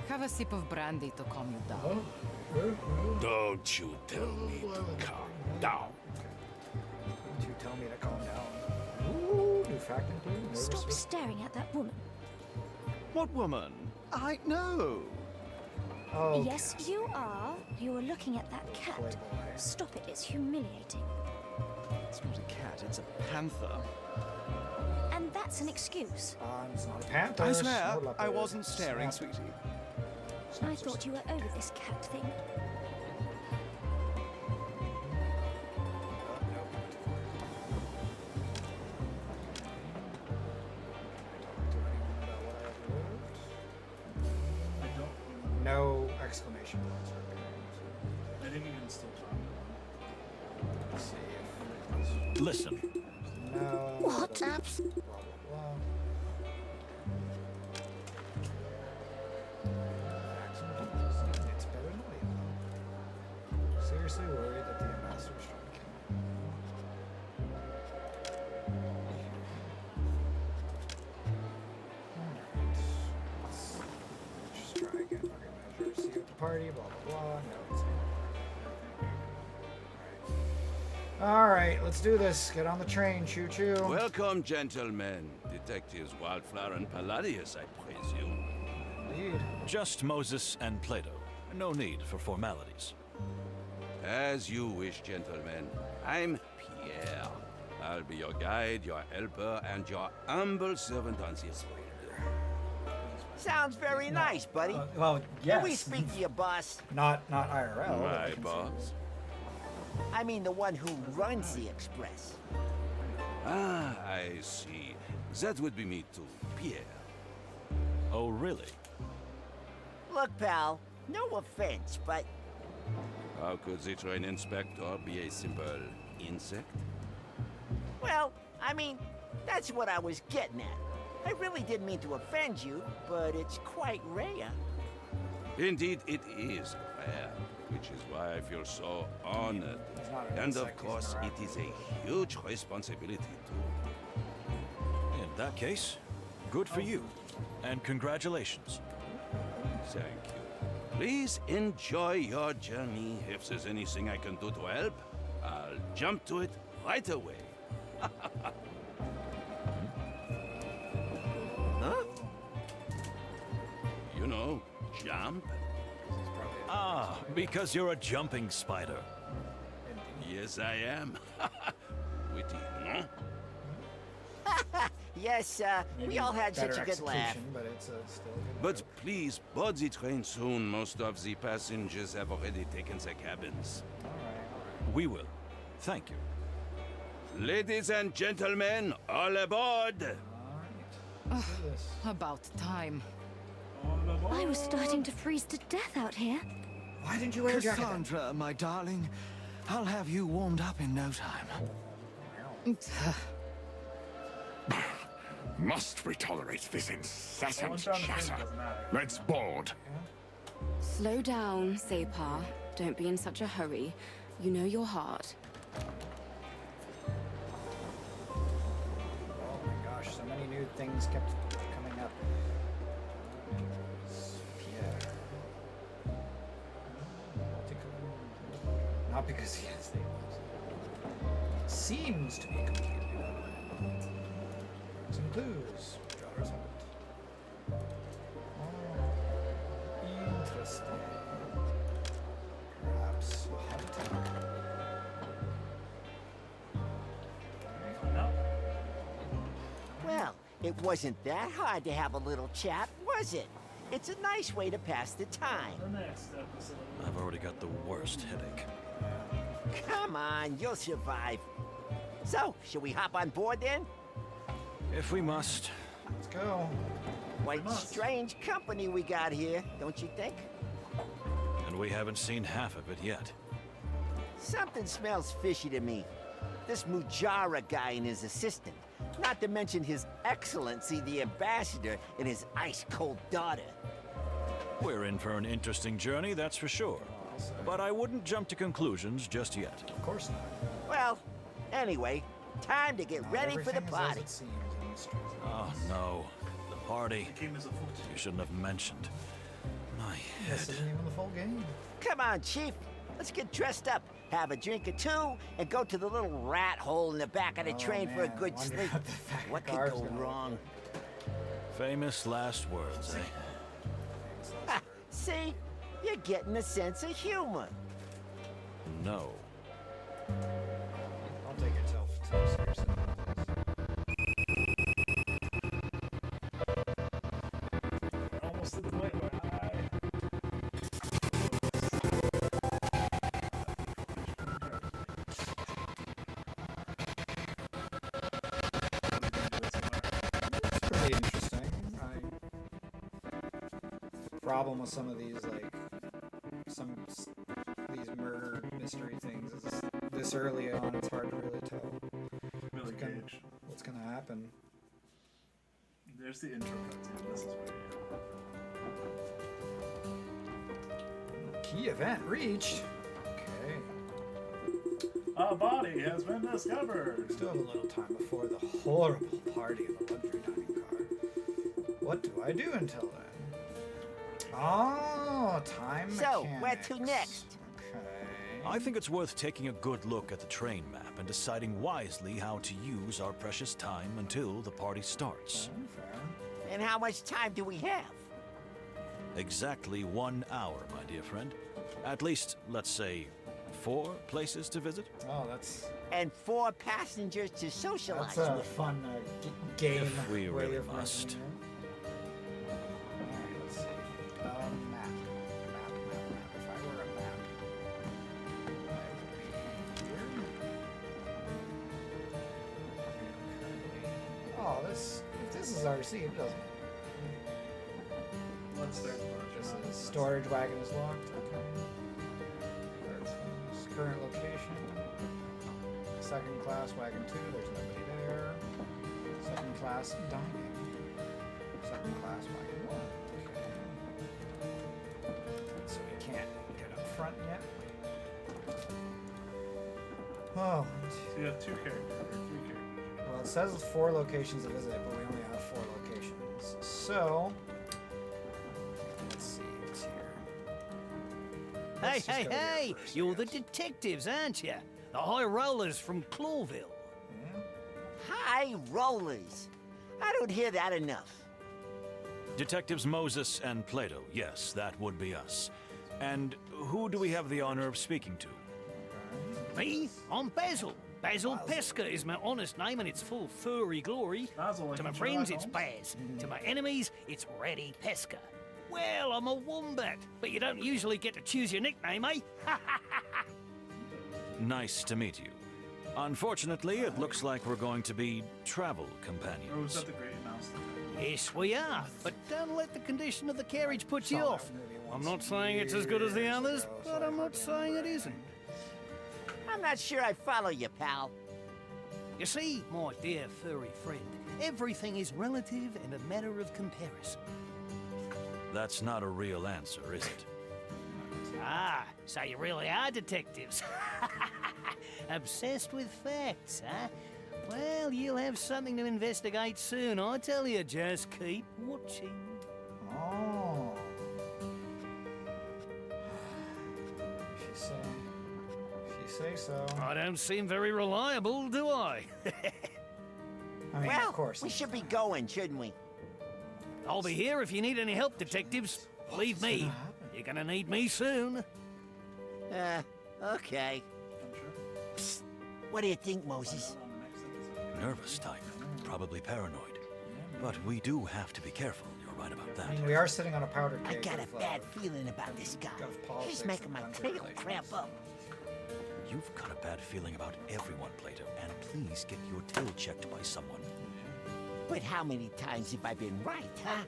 Have a sip of brandy to calm you down. Don't you tell me to calm down. Don't you tell me to calm down. Ooh, new fact included. Stop staring at that woman. What woman? I know. Oh, Yes, you are. You were looking at that cat. Playboy. Stop it, it's humiliating. It's not a cat, it's a panther. And that's an excuse. It's not a panther. I swear, snow leopard, I wasn't staring, snap. sweetie. I thought you were over this cat thing. I don't. No exclamation points. I think you can still talk. Let's see if Listen. no. What? Blah, blah, blah. It's paranoia. Seriously worried that the ambassador's trying to kill me. Alright. Let's just try again. Market measure. See you at the party. Blah blah blah. No, it's not. Alright, let's do this. Get on the train. Choo choo. Welcome, gentlemen. Detectives Wildflower and Palladius, I presume. Indeed. Just Moses and Plato. No need for formalities. As you wish, gentlemen. I'm Pierre. I'll be your guide, your helper, and your humble servant on this road. Sounds very nice, buddy. Well, yes. Can we speak to your boss? Not IRL. but I My can boss? I mean the one who runs the Express. Ah, I see. That would be me too, Pierre. Oh, really? Look, pal, no offense, but How could the train inspector be a simple insect? well, I mean, that's what I was getting at. I really didn't mean to offend you, but it's quite rare. Indeed, it is rare, which is why I feel so honored. He's not an And of insect, he's course, an it is a huge responsibility too. In that case, good for you. And congratulations. Thank you. Please enjoy your journey. If there's anything I can do to help, I'll jump to it right away. Huh? You know, jump? Ah, because you're a jumping spider. Yes, I am. Witty, no? Yes, we all had such a good laugh. But it's still a good But joke. please, board the train soon. Most of the passengers have already taken their cabins. Alright. We will. Thank you. Ladies and gentlemen, all aboard! Let's do this. About time. I was starting to freeze to death out here. Why didn't you wear a jacket? then? Cassandra, my darling, I'll have you warmed up in no time. Must we tolerate this incessant Once you're on the train, it chatter? doesn't matter. Let's board. Slow down, Separ. Don't be in such a hurry. You know your heart. Oh my gosh, so many new things kept coming up. Pierre. Not because he has the seems to be completely relevant. Some clues. Jars of it. Oh, interesting. Perhaps a heart attack. Well, it wasn't that hard to have a little chat, was it? It's a nice way to pass the time. The next episode. I've already got the worst headache. Come on, you'll survive. So, should we hop on board then? If we must. Let's go. Quite strange company we got here, don't you think? And we haven't seen half of it yet. Something smells fishy to me. This Mujara guy and his assistant. Not to mention His Excellency the Ambassador and his ice-cold daughter. We're in for an interesting journey, that's for sure. But I wouldn't jump to conclusions just yet. Of course not. Well, anyway, time to get ready for the Everything is party. as it seems in these streets. Oh, no. The party. The game is afoot. You shouldn't have mentioned. My This head. isn't even the full game. Come on, Chief. Let's get dressed up, have a drink or two, and go to the little rat hole in the back of the train for a man, good wonder sleep. what the fucking What could car's go gonna look wrong? Famous last words, eh? Ha, see? You're getting a sense of humor. No. Don't take yourself too seriously. We're almost to the point where It's pretty interesting. Problem with some of these, like, these murder mystery things is this early on, it's hard to really tell Really gauge. what's gonna happen. There's the intro cutscene. This is where Key event reached. Okay. a body has been discovered. Still have a little time before the horrible party of the luxury dining car. What do I do until then? Oh, time So, mechanics. where to next? Okay. I think it's worth taking a good look at the train map and deciding wisely how to use our precious time until the party starts. Fair. And how much time do we have? Exactly 1 hour, my dear friend. At least, let's say, 4 places to visit. Oh, that's And 4 passengers to socialize a with. fun game. If we way really of running must. it. Alright, let's see. Map. If I were a map, I would be here. Oh, this. If this is RC, it doesn't. Let's start the This launch. is storage wagon is locked. Okay. That's current location. Second class wagon 2. There's nobody there. Second class dining. Second class wagon 1. Okay. So we can't get up front yet. Oh. So you have 2 characters, or 3 characters. Well, it says 4 locations to visit, but we only have 4 locations. So, let's see what's here. Hey, Let's just hey, go here hey! first, I You're the guess. detectives, aren't you? The high rollers from Clawville. Yeah. High rollers. I don't hear that enough. Detectives Moses and Plato, yes, that would be us. And who do we have the honor of speaking to? Me? I'm Basil. Basil Pesca is my honest name, and it's full of furry glory. Basil, like To my in friends, Sherlock it's Holmes? Baz. To my enemies, it's Reddy Pesca. Well, I'm a wombat, but you don't usually get to choose your nickname, eh? Nice to meet you. Unfortunately, it looks like we're going to be travel Or was companions. that the Great Mouse? Yes, we are. But don't let the condition of the carriage put you Saw that off. movie I'm once not saying it's as good as the years others, ago, so but I I'm not hardly saying it remember isn't. I'm not sure I follow you, pal. You see, my dear furry friend, everything is relative and a matter of comparison. That's not a real answer, is it? Ah, so you really are detectives. Obsessed with facts, huh? Well, you'll have something to investigate soon, I tell you. Just keep watching. Oh. If you say so. I don't seem very reliable, do I? I mean, Well, of course. we should be going, shouldn't we? I'll be here if you need any help, detectives. Believe me, you're gonna need me soon. Okay. Psst. What do you think, Moses? Nervous type, probably paranoid. But we do have to be careful, you're right about that. I mean, we are sitting on a powder I keg. got a of, bad feeling about this guy. of politics He's making my and tail country cramp relations. up. You've got a bad feeling about everyone, Plato, and please get your tail checked by someone. But how many times have I been right, huh?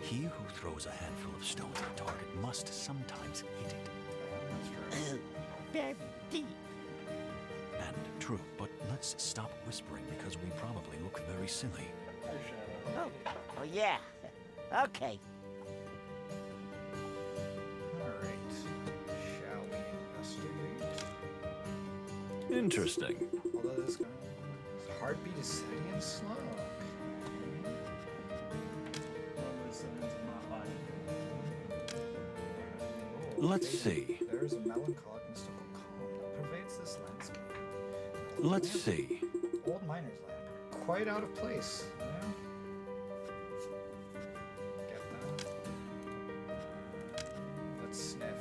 He who throws a handful of stones at a target must sometimes hit it. That's true. Very deep. And true, but let's stop whispering because we probably look very silly. Oh yeah. Okay. Alright. Shall we investigate? Interesting. Although this guy, his heartbeat is steady and slow. Let's see. There is a melancholic mystical calm that pervades this landscape. Let's see. Old miner's lamp. Quite out of place. Yeah. Get that. Let's sniff.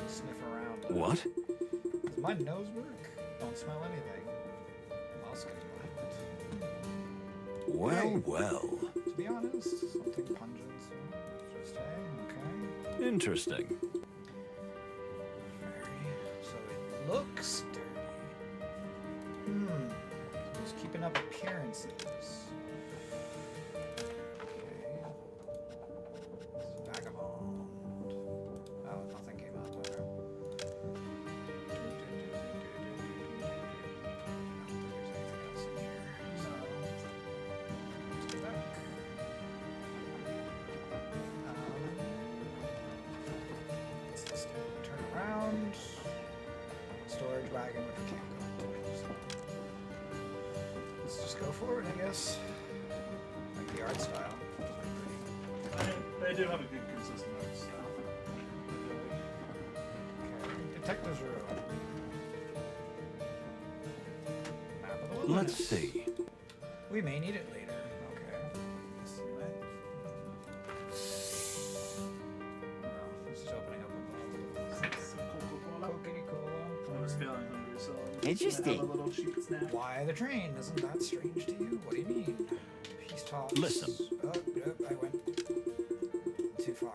Sniff around. What? Does my nose work? Don't smell anything. Musk is black. Well, Hey. well. To be honest, something pungent. So just hey, okay. Interesting. So it looks dirty. Just keeping up appearances. Okay. Vagabond. Oh, nothing came up. Okay. I don't think there's anything else in here. So let's go back. What's this do? Turn around. Storage wagon, which we can't go into. So let's just go for it, I guess. Like the art style. They do have a good consistent art style. Okay. Detective's room. Map of the Let's wilderness. see. We may need it later. Okay. Let's see that. Oh, this is opening up a bottle. Coca-Cola. I was feeling hungry, so I'm just Interesting. gonna have a little cheap snack. Why the train? Isn't that strange to you? What do you mean? Peace talks. Listen. Oh, nope, I went too far.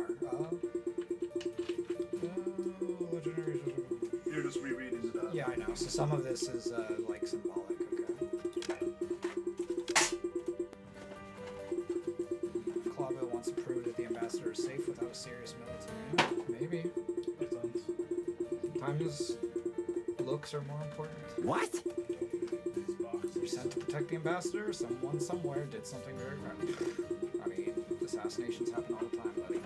You're just rereading it up. Yeah, I know. So some of this is like symbolic. Okay. Clawville wants to prove that the ambassador is safe without a serious military. Maybe. Sometimes looks are more important. What? You're sent to protect the ambassador. Someone somewhere did something very bad. I mean, assassinations happen all the time, buddy.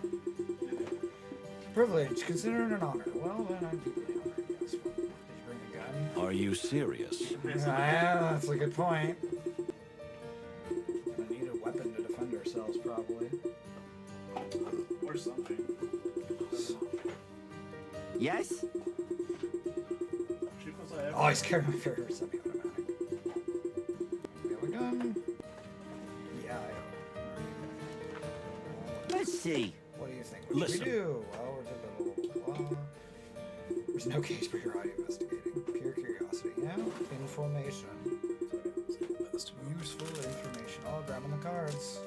Privilege, consider it an honor. Well, then I'm deeply honored, yes. Did you bring a gun? Are you serious? Yeah, that's a good point. Gonna need a weapon to defend ourselves, probably. Or something. Yes? Oh, he's carrying my favorite semi-automatic. We have a gun. Yeah, Let's see. What do you think? What should we do? Well, we're blah, blah, blah. There's no case for your audio investigating. Pure curiosity. Yeah. Information. Useful information. Oh, grabbing the cards.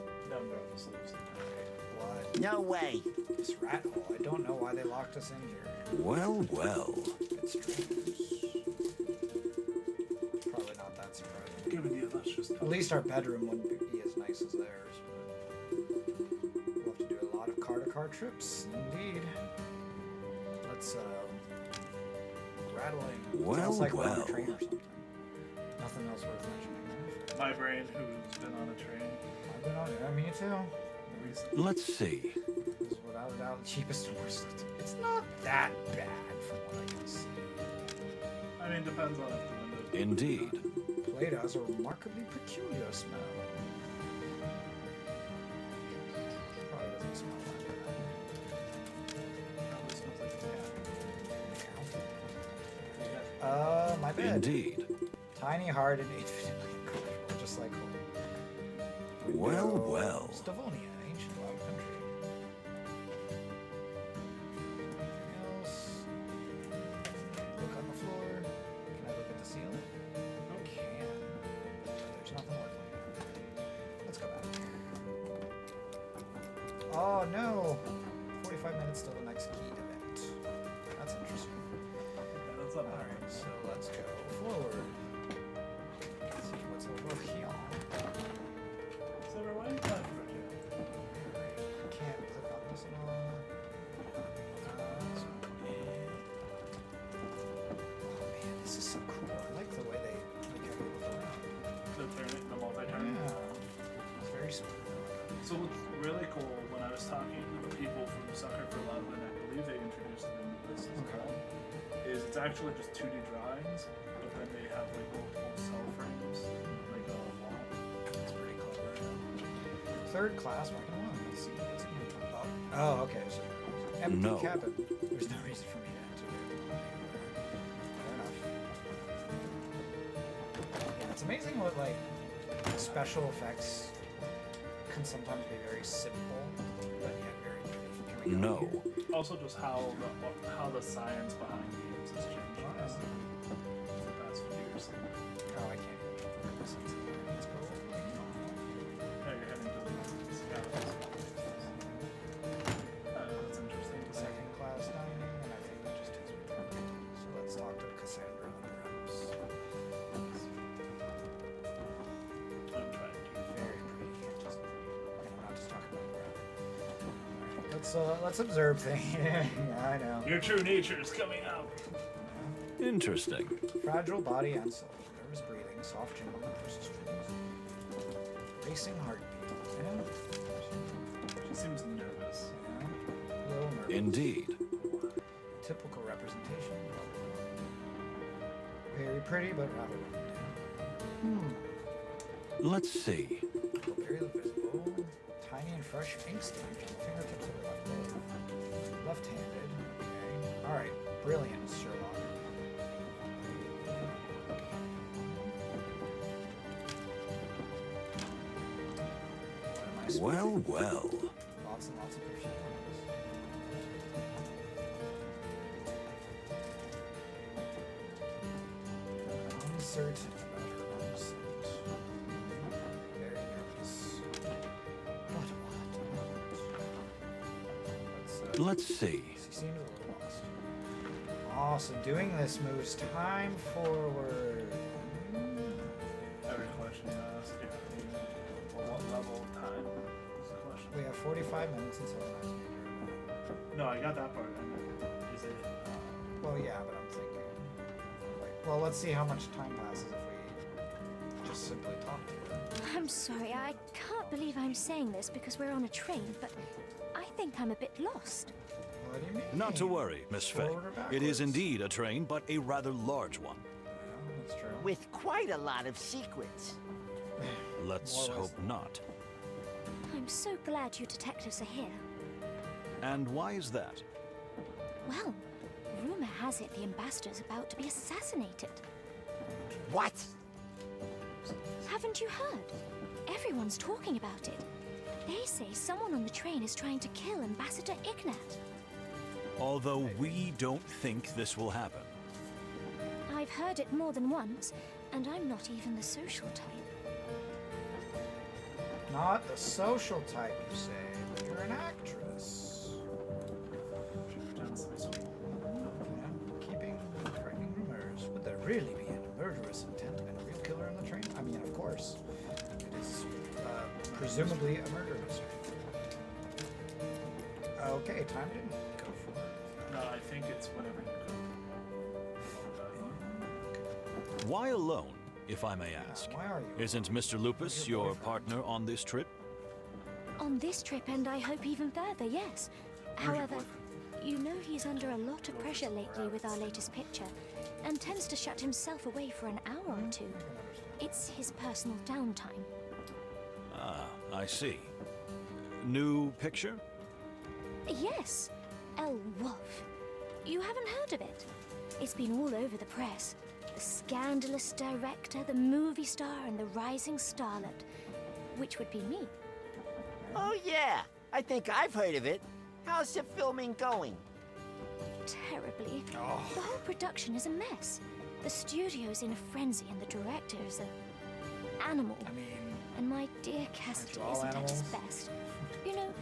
What? No way. This rat hole. I don't know why they locked us in here. Well, well. It's strange. Probably not that surprising. Given you, that's just At least our bedroom wouldn't be as nice as theirs, but we'll have to do a lot of car-to-car trips. Indeed. Let's, rattling. Well, Sounds like we're on well. a train or something. Nothing else worth mentioning. my brain, who's been on a train. I've been on it. Yeah, me too. Let's see. This is without a doubt the cheapest and worst. It's not that bad from what I can see. I I mean, depends on if the window. Indeed. Plato has a remarkably peculiar smell. Probably doesn't smell Probably smells like a cat. my bad. Indeed. Tiny heart and infinitely colorful, just like home. Well, well. Stavonia, ancient wild country. Anything else? Look on the floor. Can I look at the ceiling? I can. There's nothing worth looking at. Let's go back. Oh no! 45 minutes till the next key event. That's interesting. Yeah, that's not bad. Alright, so let's go forward. Let's see what's over here. So rewind time for you. Can't click on this at all. Oh man, this is so cool. I like the way they have you look around. The turn, the multi-turn. Yeah. It's very smooth. So what's really cool, when I was talking to the people from Sucker for Love, and I believe they introduced them into this as well, is it's actually just 2D drawings, but then they have like multiple cell frames, like a wall. It's pretty clever. Third class, walking along. Let's see what's in here. Oh, okay. So empty No. cabin. There's no reason for me to enter it. Fair enough. Yeah, it's amazing what like special effects can sometimes be very simple, but yet very pretty. Can we go No. here? Also, just how the science behind games has changed in the past few years. Oh, I can't even focus. Let's go. Yeah, you're heading to the galaxy. That's interesting. Second class dining, and I think that just takes me to So let's talk to Cassandra on the rooms. I'm trying to. Very pretty. Just, and we're not just talking about Alright, let's observe things. Yeah, I know. Your true nature is coming out. Interesting. Fragile body and soul. Nervous breathing, soft chin on the person's strings. Racing heartbeat. Yeah. She seems nervous. Yeah. A little nervous. Indeed. Typical representation. Very pretty, but rather run down. Let's see. Very visible. Tiny and fresh ink stain on the fingertips of her left leg. Left-handed. Okay. Alright. Brilliant, Sherlock. What am I supposed Well, to do? well. Lots and lots of perfumes. Uncertain about her own scent. Very nervous. What? Let's see. She seems a little lost. Oh, so doing this moves time forward. Every question you ask, yeah. Well, what level of time is the question? We have 45 minutes until the next major event. No, I got that part. I mean, is it? Well, yeah, but I'm thinking. Like, well, let's see how much time passes if we just simply talk to her. I'm sorry, I can't believe I'm saying this because we're on a train, but I think I'm a bit lost. What do you mean? Not to worry, Miss Faye. Forward or It is backwards? indeed a train, but a rather large one. Yeah, that's true. With quite a lot of secrets. Let's More or less. hope not. I'm so glad you detectives are here. And why is that? Well, rumor has it the ambassador's about to be assassinated. What? Haven't you heard? Everyone's talking about it. They say someone on the train is trying to kill Ambassador Ignat. Although we don't think this will happen. I've heard it more than once, and I'm not even the social type. Not the social type, you say, but you're an actress. She pretends to be so cool. Yeah, keeping frightening rumors. Would there really be a murderous intent and a real killer on the train? I mean, of course. It is presumably a murder mystery. Okay, time didn't go for it. No, I think it's whenever you go. Why alone, if I may ask? Why are you? Isn't Mr. Lupus your partner on this trip? On this trip, and I hope even further, yes. However, You know he's under a lot of pressure lately with our latest picture, and tends to shut himself away for an hour or two. It's his personal downtime. Ah, I see. New picture? Yes, El Wolf. You haven't heard of it? It's been all over the press. The scandalous director, the movie star, and the rising starlet. Which would be me. Oh, yeah. I think I've heard of it. How's the filming going? Terribly. The whole production is a mess. The studio's in a frenzy, and the director is an animal. I mean, and my dear Cassidy all isn't at his animals? best. You know,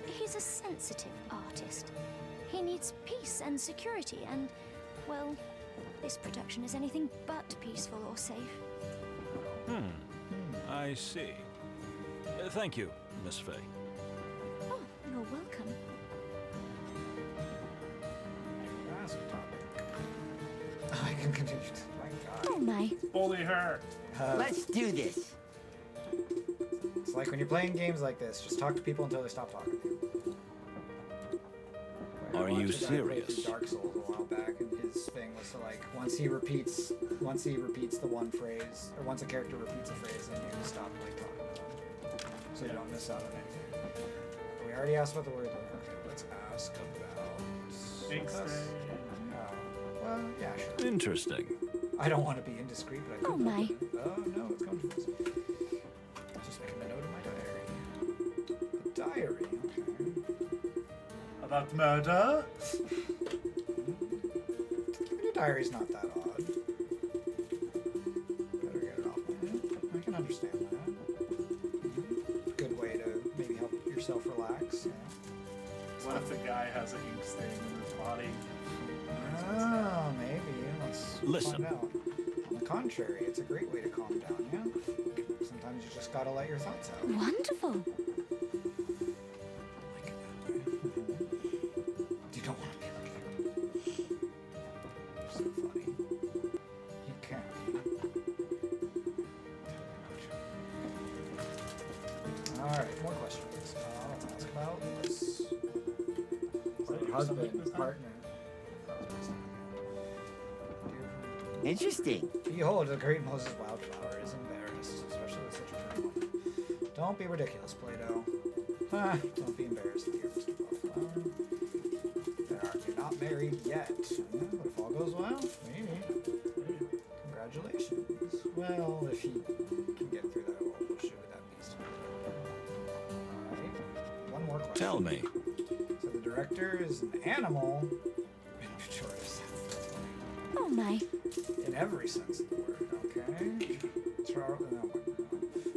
he's a sensitive artist. He needs peace and security, and, well, this production is anything but peaceful or safe. I see. Thank you, Miss Faye. Oh, you're welcome. That's a topic. I can continue to. My God. Oh my. Bully her. Let's do this. It's like when you're playing games like this, just talk to people until they stop talking to you. Are you serious? Dark Souls a while back, and his thing was to like once he repeats the one phrase, or once a character repeats a phrase, then you stop like talking to them, so you don't miss out on anything. We already asked about the word. Okay, let's ask about Ink what's this? stain. Oh, well, yeah, sure. Interesting. I don't want to be indiscreet, but I could. Oh my. Oh no, it's going to this. Just making a note of my diary. A diary. Okay. About murder? Keeping a diary's not that odd. Better get it off my head. I can understand that. Good way to maybe help yourself relax. Yeah. What if the guy has an ink stain in his body? Oh, maybe. Let's Listen. find out. On the contrary, it's a great way to calm down, yeah? Sometimes you just gotta let your thoughts out. Wonderful. Like it that way. You don't want to be like that. You're so funny. You can. Alright, more questions. Let's ask about this. Husband, partner. Interesting. Behold, the great Moses Wildflower is embarrassed, especially with such a pretty woman. Don't be ridiculous, Plato. Don't be embarrassed, dear Mr. Wildflower. You're not married yet. But if all goes well, maybe. Congratulations. Well, if you can get through that whole bullshit with that beast. Alright. One more question. Tell me. So the director is an animal. In Victoria's sense. Oh my. In every sense of the word, okay?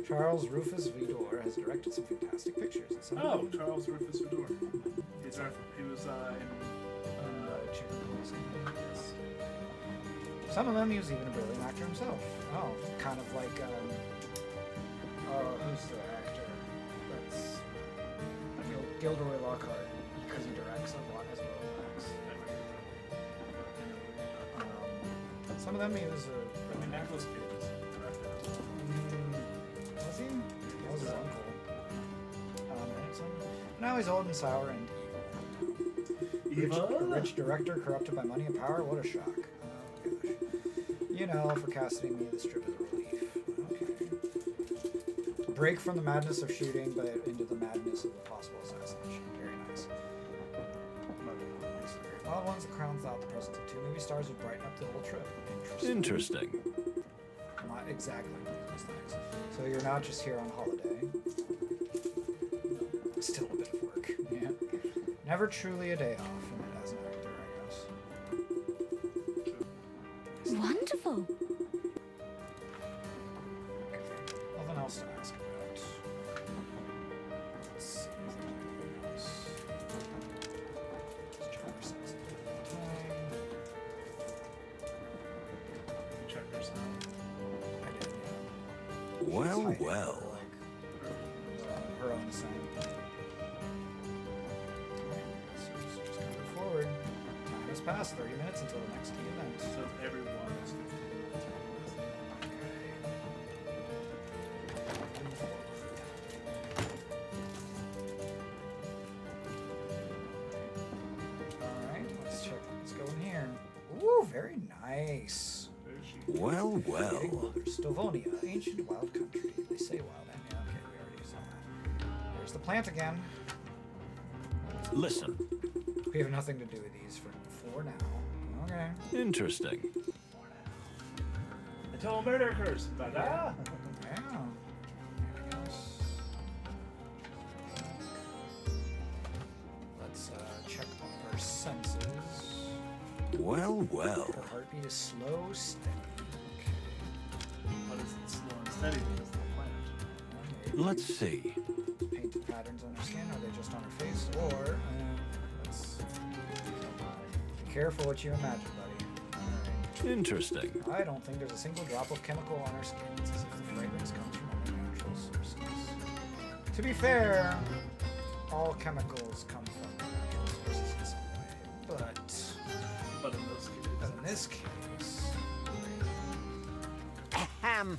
Charles Rufus Vidor has directed some fantastic pictures. And some Oh, of them, Charles Rufus Fedor. He was in... Chicken Balls. Yes. Some of them, he was even a brilliant actor himself. Oh, kind of like, who's the actor? That's Gilderoy Lockhart, because he directs a lot as well as acts. Some of them he was I mean, Nicholas Cage was a director. was he? That was his uncle. Now he's old and sour and Evil? A rich director corrupted by money and power? What a shock. Oh, gosh. You know, for Cassidy and me, this trip is a relief. Okay. Break from the madness of shooting, but into the madness of the possible assassination. Very nice. Wild Ones that crowns out the presence of two movie stars would brighten up the whole trip. Interesting. Not exactly those things. So you're not just here on holiday. It's still a bit of work. Yeah. Never truly a day off as an actor, I guess. Wonderful. Okay. Nothing else to ask about. Let's see. Anything else? Let's check our sense of time. Check yourself. I did, yeah. Well, Hiding well. her own sign. So just gonna move forward. Time has passed 30 minutes until the next key event. So everyone is 15 minutes. very nice. Well, well. Stavonia, ancient wild country. They say wild. Yeah, okay, we already saw that. There's the plant again. Listen. We have nothing to do with these for now. Okay. Interesting. Until a murder occurs. Ta-da! Yeah. Let's check our senses. Well, well. Her heartbeat is slow, steady. But is it slow and steady because of the plant? Let's see. Painted patterns on her skin, are they just on her face? Or, let's be careful what you imagine, buddy. Alright. Interesting. I don't think there's a single drop of chemical on her skin. It's as if the fragrance comes from only natural sources. To be fair, all chemicals come from natural sources in some way, but in this case, Ahem.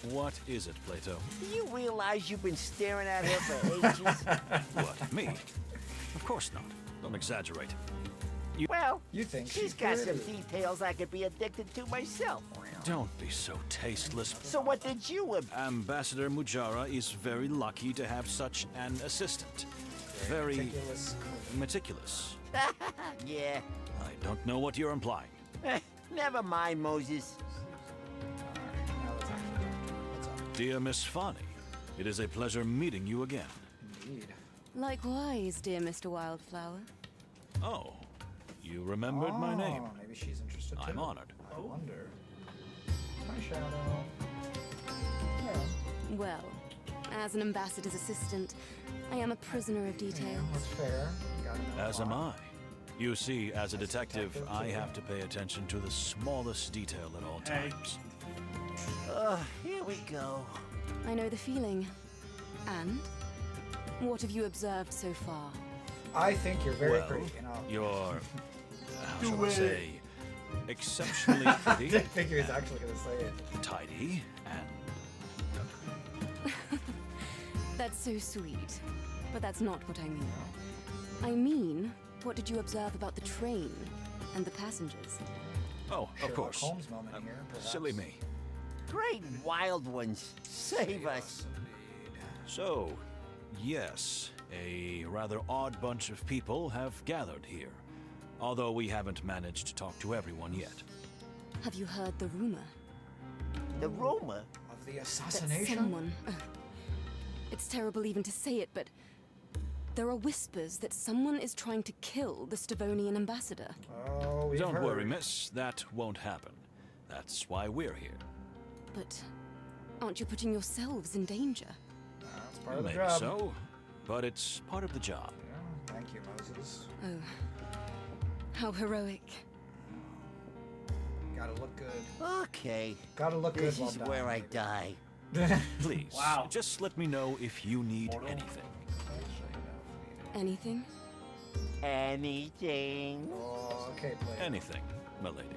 What is it, Plato? Do you realize you've been staring at her for ages? What, me? Of course not. Don't exaggerate. Well, you think she's got some details I could be addicted to myself. Don't be so tasteless. So what did you... Ambassador Mujara is very lucky to have such an assistant. Very meticulous. Yeah. I don't know what you're implying. Never mind, Moses. Dear Miss Fani, it is a pleasure meeting you again. Indeed. Likewise, dear Mr. Wildflower. Oh, you remembered my name. Maybe she's interested too. I'm honored. I wonder. Hi, Shadow. Yeah. Well, as an ambassador's assistant, I am a prisoner of details. Yeah, that's fair. As am I. You see, as a detective, I have to pay attention to the smallest detail at all times. Here we go. I know the feeling. And? What have you observed so far? I think you're very Well, pretty. You're, how shall I say, exceptionally I pretty. didn't think he was actually going to say it. Tidy and... That's so sweet. But that's not what I mean. I mean, what did you observe about the train and the passengers? Oh, of Sherlock course. Holmes moment here, perhaps. Silly me. Great wild ones. Save us. So, yes, a rather odd bunch of people have gathered here. Although we haven't managed to talk to everyone yet. Have you heard the rumor? The rumor? Of the That assassination? someone... it's terrible even to say it, but... there are whispers that someone is trying to kill the Stavonian ambassador. Oh, we've Don't heard. worry, miss. That won't happen. That's why we're here. But aren't you putting yourselves in danger? That's part of the Maybe job. so, but it's part of the job. Yeah, thank you, Moses. Oh, how heroic. Gotta look good. Okay. Gotta look This good is while where I dying, die. Please, just let me know if you need anything. Anything? Anything. Oh, okay, play. Anything, my lady.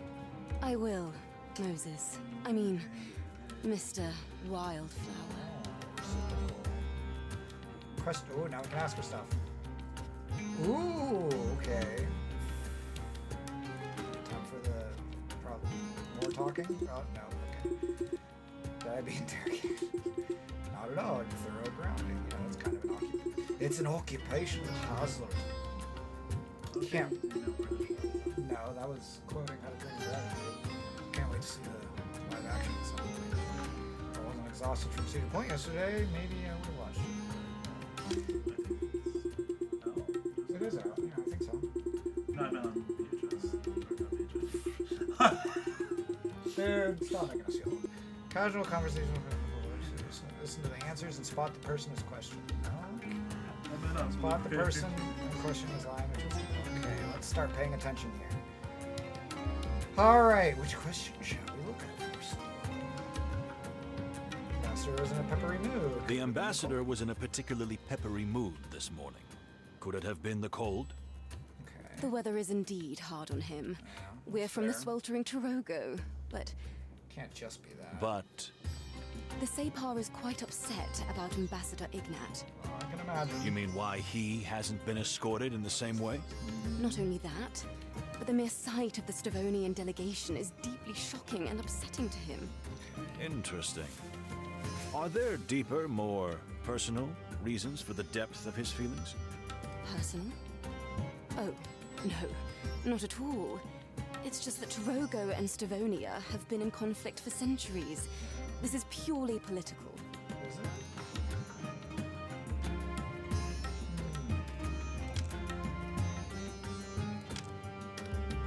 I will, Moses. I mean, Mr. Wildflower. Question. Oh, now we can ask her stuff. Ooh, okay. Time for the probably more talking. Oh no. Okay. Did I be interrogated? Not at all. Thorough grounding. You know, it's kind of an occupation. It's an occupational hazard. Can't. No, that was quoting How to Train Your Dragon. Can't wait to see the live action at some point. If I wasn't exhausted from Cedar Point yesterday, maybe I would have watched it. It is out. Yeah, I think so. No, I meant on VHS. Dude, stop making us feel old. Casual conversation with people. Listen to the answers and spot the person as questioned. No? Spot the person and question is lying. Okay, let's start paying attention here. Alright, which question shall we look at first? The ambassador was in a peppery mood. The ambassador was in a particularly peppery mood this morning. Could it have been the cold? The weather is indeed hard on him. Yeah, We're from the fair. sweltering Togo, but Can't just be that. But the Separ is quite upset about Ambassador Ignat. I can imagine. you mean why he hasn't been escorted in the same way? Not only that, but the mere sight of the Stavonian delegation is deeply shocking and upsetting to him. Interesting. Are there deeper, more personal reasons for the depth of his feelings? Personal? Oh, no, not at all. It's just that Toge and Stavonia have been in conflict for centuries. This is purely political. Is it?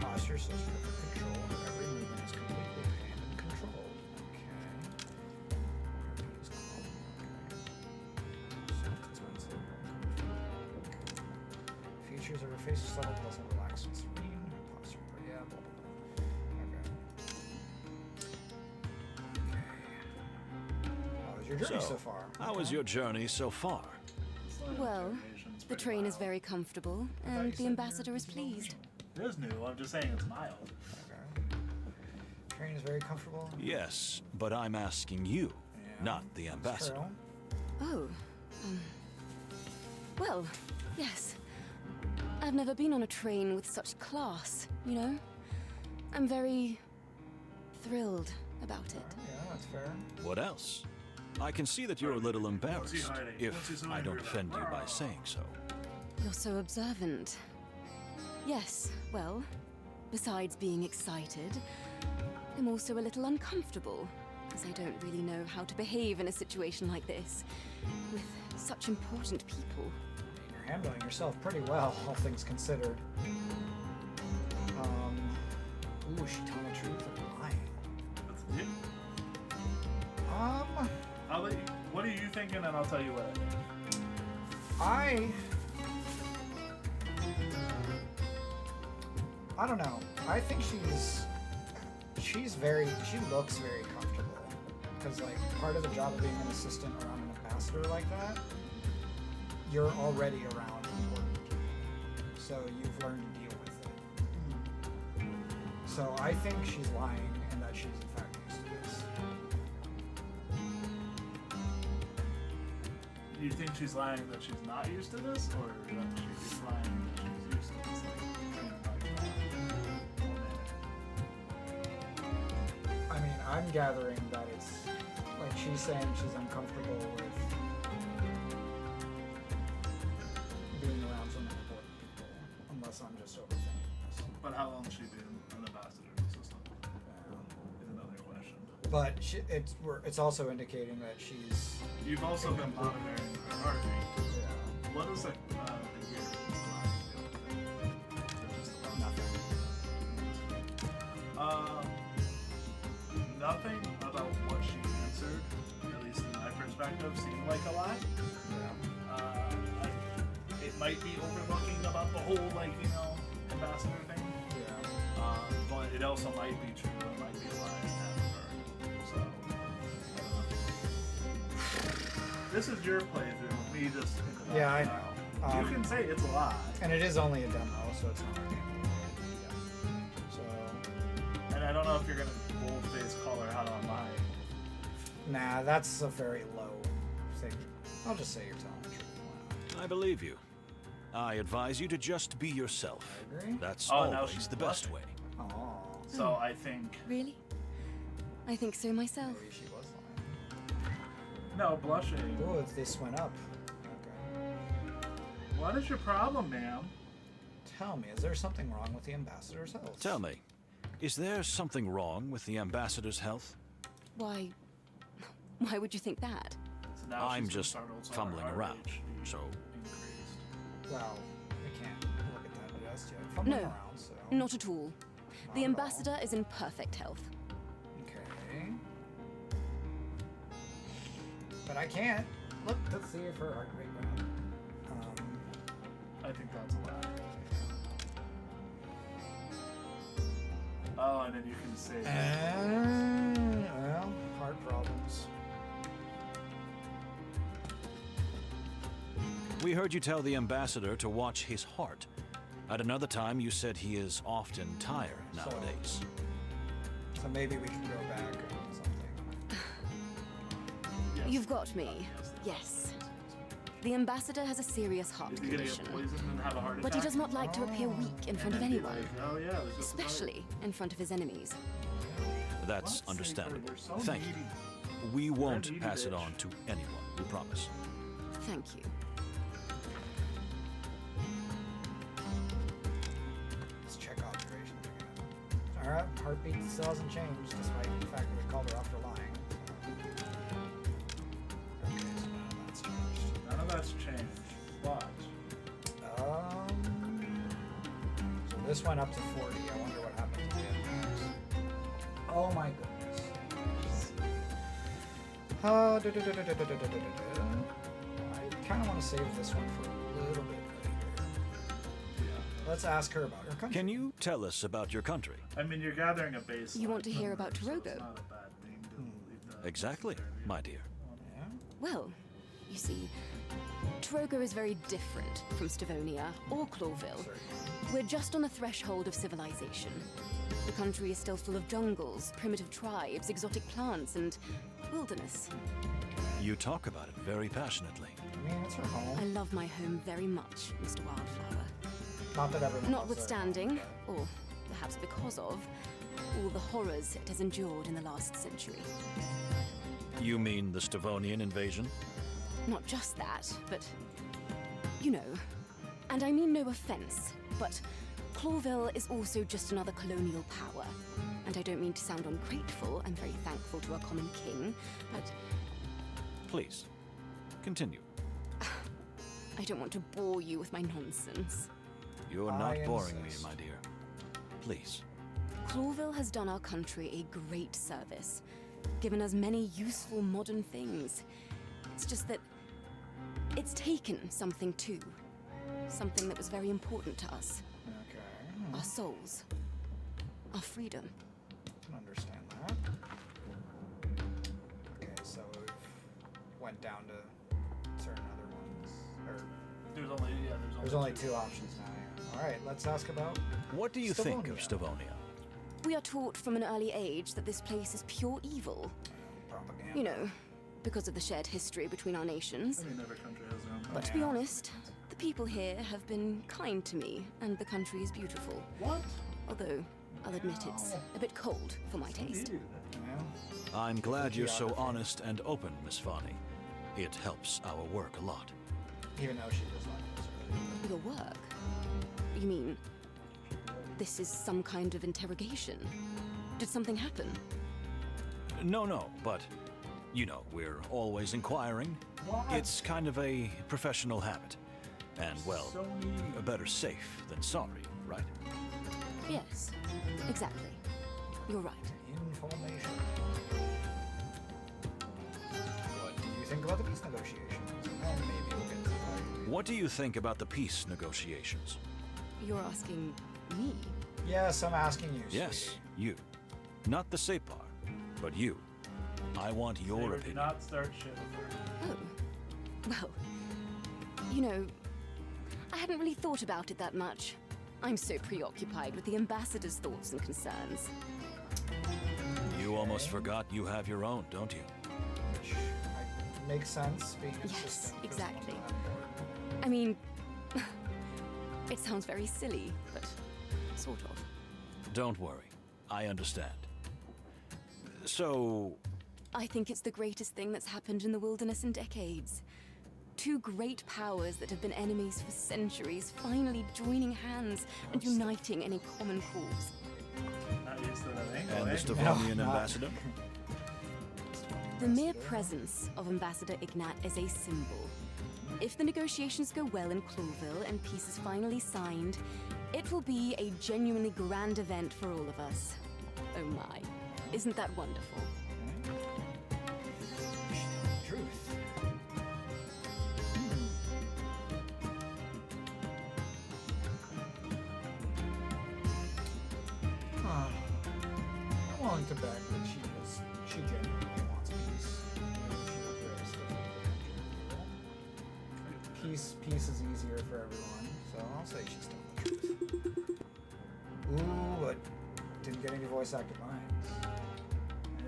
Posture says perfect control. Every movement is completely hand and controlled. Okay. He's calm. Okay. Features of her face are subtle, pleasant, relaxed, and serene. Her posture, yeah, blah, blah, blah. Okay. How was your journey so far? How was your journey so far? Well, the train is very comfortable, and the ambassador is pleased. It is new. I'm just saying it's mild. Okay. Train is very comfortable. Yes, but I'm asking you, not the ambassador. Oh, well, yes. I've never been on a train with such class, you know? I'm very thrilled about it. Yeah, that's fair. What else? I can see that you're a little embarrassed, if I don't offend you by saying so. You're so observant. Yes, well, besides being excited, I'm also a little uncomfortable, as I don't really know how to behave in a situation like this, with such important people. You're handling yourself pretty well, all things considered. Ooh, is she telling the truth or lying? That's it. I'll let you. What are you thinking, and I'll tell you what I think. I don't know. I think she looks very comfortable. Because, like, part of the job of being an assistant around an ambassador like that, you're already around important people. So you've learned to deal with it. So I think she's lying, and that she's in fact used to this. You think she's lying that she's not used to this, or that she's lying that she's used to this? I mean, I'm gathering that it's like she's saying she's uncomfortable with being around so many important people, unless I'm just overthinking this. But how long has she been an ambassador's assistant? Is another question. But it's also indicating that she's. You've also been monitoring her heart rate. Yeah. What is the nothing about what she answered, at least in my perspective, seemed like a lie. Yeah. It might be overlooking about the whole, ambassador thing. Yeah. But it also might be true. It might be a lie in that regard. So, this is your playthrough. Me just. Yeah, I know. You can say it's a lie. And it is only a demo, so it's not a game. So. And I don't know if you're gonna bold-face call her out on lying. Nah, that's a very low thing. I'll just say you're telling the truth. Why not? I believe you. I advise you to just be yourself. I agree. That's now always she's the best way. Oh. So I think. Really? I think so myself. Maybe she was lying. No, blushing. Oh, this went up. Okay. What is your problem, ma'am? Tell me, is there something wrong with the ambassador's health? Tell me, is there something wrong with the ambassador's health? Why would you think that? So I'm just fumbling around, so... Well, I can't look at that just yet. Fumbling around, so... Not at all. The ambassador is in perfect health. Okay. But I can't. Let's see if her heart rate went up. I think that's a lie. Oh, and then you can say well, heart problems. We heard you tell the ambassador to watch his heart. At another time, you said he is often tired nowadays. So maybe we can go back or something. You've got me. Yes. The ambassador has a serious heart Is he gonna condition. get poisoned and have a heart attack? But he does not like to appear weak in front of And then be anyone, like, oh yeah, there's just a fight. especially in front of his enemies. That's What? understandable. You're so Thank you. needy. We won't needy pass it bitch. on to anyone, we promise. Thank you. Let's check observations again. Alright, heartbeat still hasn't changed, despite the fact that we called her after lying. Okay, so none of that's changed. None of that's changed. But So this went up to 40. I wonder what happened to the index. Oh my goodness. I kind of want to save this one for a little bit later. Let's ask her about her country. Can you tell us about your country? I mean, you're gathering a base. You want to hear about so Toge? it's not a bad thing to leave the Exactly, my dear. Yeah? Well, you see, Toge is very different from Stavonia or Clawville. We're just on the threshold of civilization. The country is still full of jungles, primitive tribes, exotic plants, and wilderness. You talk about it very passionately. I mean, it's her I home. love my home very much, Mr. Wildflower. Not that everyone loves their Notwithstanding, home, or perhaps because of, all the horrors it has endured in the last century. You mean the Stavonian invasion? Not just that, but you know, and I mean no offense, but Clawville is also just another colonial power. And I don't mean to sound ungrateful, I'm very thankful to our common king, but Please, continue. I don't want to bore you with my nonsense. You're I not boring me, insist. my dear. Please. Clawville has done our country a great service, given us many useful modern things. It's just that it's taken something too. Something that was very important to us. Okay. Our souls. Our freedom. I can understand that. Okay, so we've went down to certain other ones. Or there's there's only two options now. Yeah. All right, let's ask about. What do you think of Stavonia. Stavonia? We are taught from an early age that this place is pure evil. Propaganda. You know, because of the shared history between our nations. I mean, every country has their own. But to be honest, the people here have been kind to me, and the country is beautiful. What? Although, I'll admit it's a bit cold for my taste. Yeah. I'm glad you're so Geography. honest and open, Miss Fani. It helps our work a lot. Even though she was like this. Your work? You mean, this is some kind of interrogation? Did something happen? No, but you know, we're always inquiring. What? It's kind of a professional habit. And, well, So needy. better safe than sorry, right? Yes, exactly. You're right. Information. What do you think about the peace negotiations? And then maybe we'll get to the What do you think about the peace negotiations? You're asking me? Yes, I'm asking you. Yes, sweetie. you. Not the Separ, but you. I want your Do opinion. not start shit with her. Oh. Well, you know, I hadn't really thought about it that much. I'm so preoccupied with the ambassador's thoughts and concerns. You almost forgot you have your own, don't you? Which makes sense. Being Yes, assistant to exactly. someone on board. I mean, it sounds very silly, but sort of. Don't worry. I understand. So, I think it's the greatest thing that's happened in the wilderness in decades. Two great powers that have been enemies for centuries finally joining hands and uniting in a common cause. Not used to that and angle, the eh? Stavonian No, not- ambassador? The mere presence of Ambassador Ignat is a symbol. If the negotiations go well in Clawville and peace is finally signed, it will be a genuinely grand event for all of us. Oh my, isn't that wonderful? Truth. I'm willing to bet that she genuinely wants peace. Peace is easier for everyone, so I'll say she's telling the truth. Ooh, but didn't get any voice acted lines.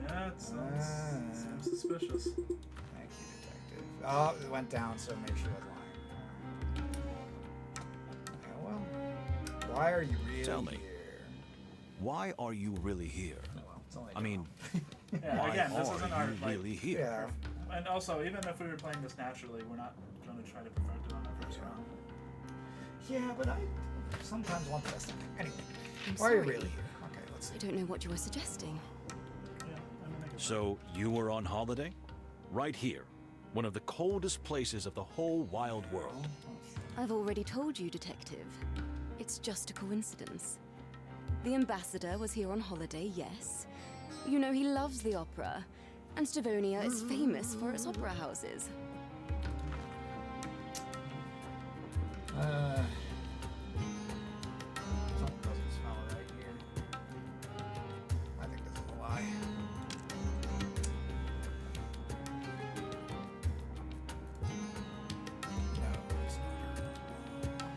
Yeah, it sounds suspicious. Thank you, detective. Oh, it went down, so maybe she was lying. Yeah, well, why are you really Tell me. here? Why are you really here? Oh, well, it's only I mean, Yeah, why again, this isn't are our you like. really here? Yeah. And also, even if we were playing this naturally, we're not going to try to perfect it on our first round. Yeah, but I sometimes want the best thing. Anyway, I'm why are you sorry. really here? Okay, let's see. I don't know what you were suggesting. Yeah, I mean, I guess. So you were on holiday? Right here. One of the coldest places of the whole wild world. I've already told you, Detective. It's just a coincidence. The ambassador was here on holiday, yes. You know he loves the opera, and Stavonia is famous for its opera houses. Something doesn't smell right here. I think this is a lie. No, it's not.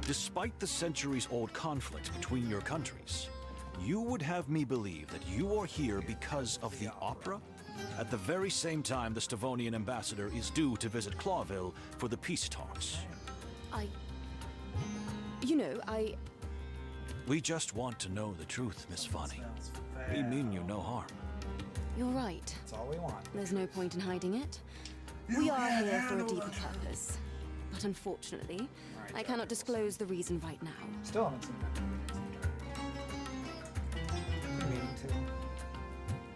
Despite the centuries-old conflict between your countries, you would have me believe that you are here because of the opera? At the very same time the Stavonian ambassador is due to visit Clawville for the peace talks. We just want to know the truth, Miss Funny. We mean you no harm. You're right. That's all we want. There's no point in hiding it. We are here for a deeper purpose. But unfortunately, I cannot disclose the reason right now. Still haven't seen that movie. Meaning to.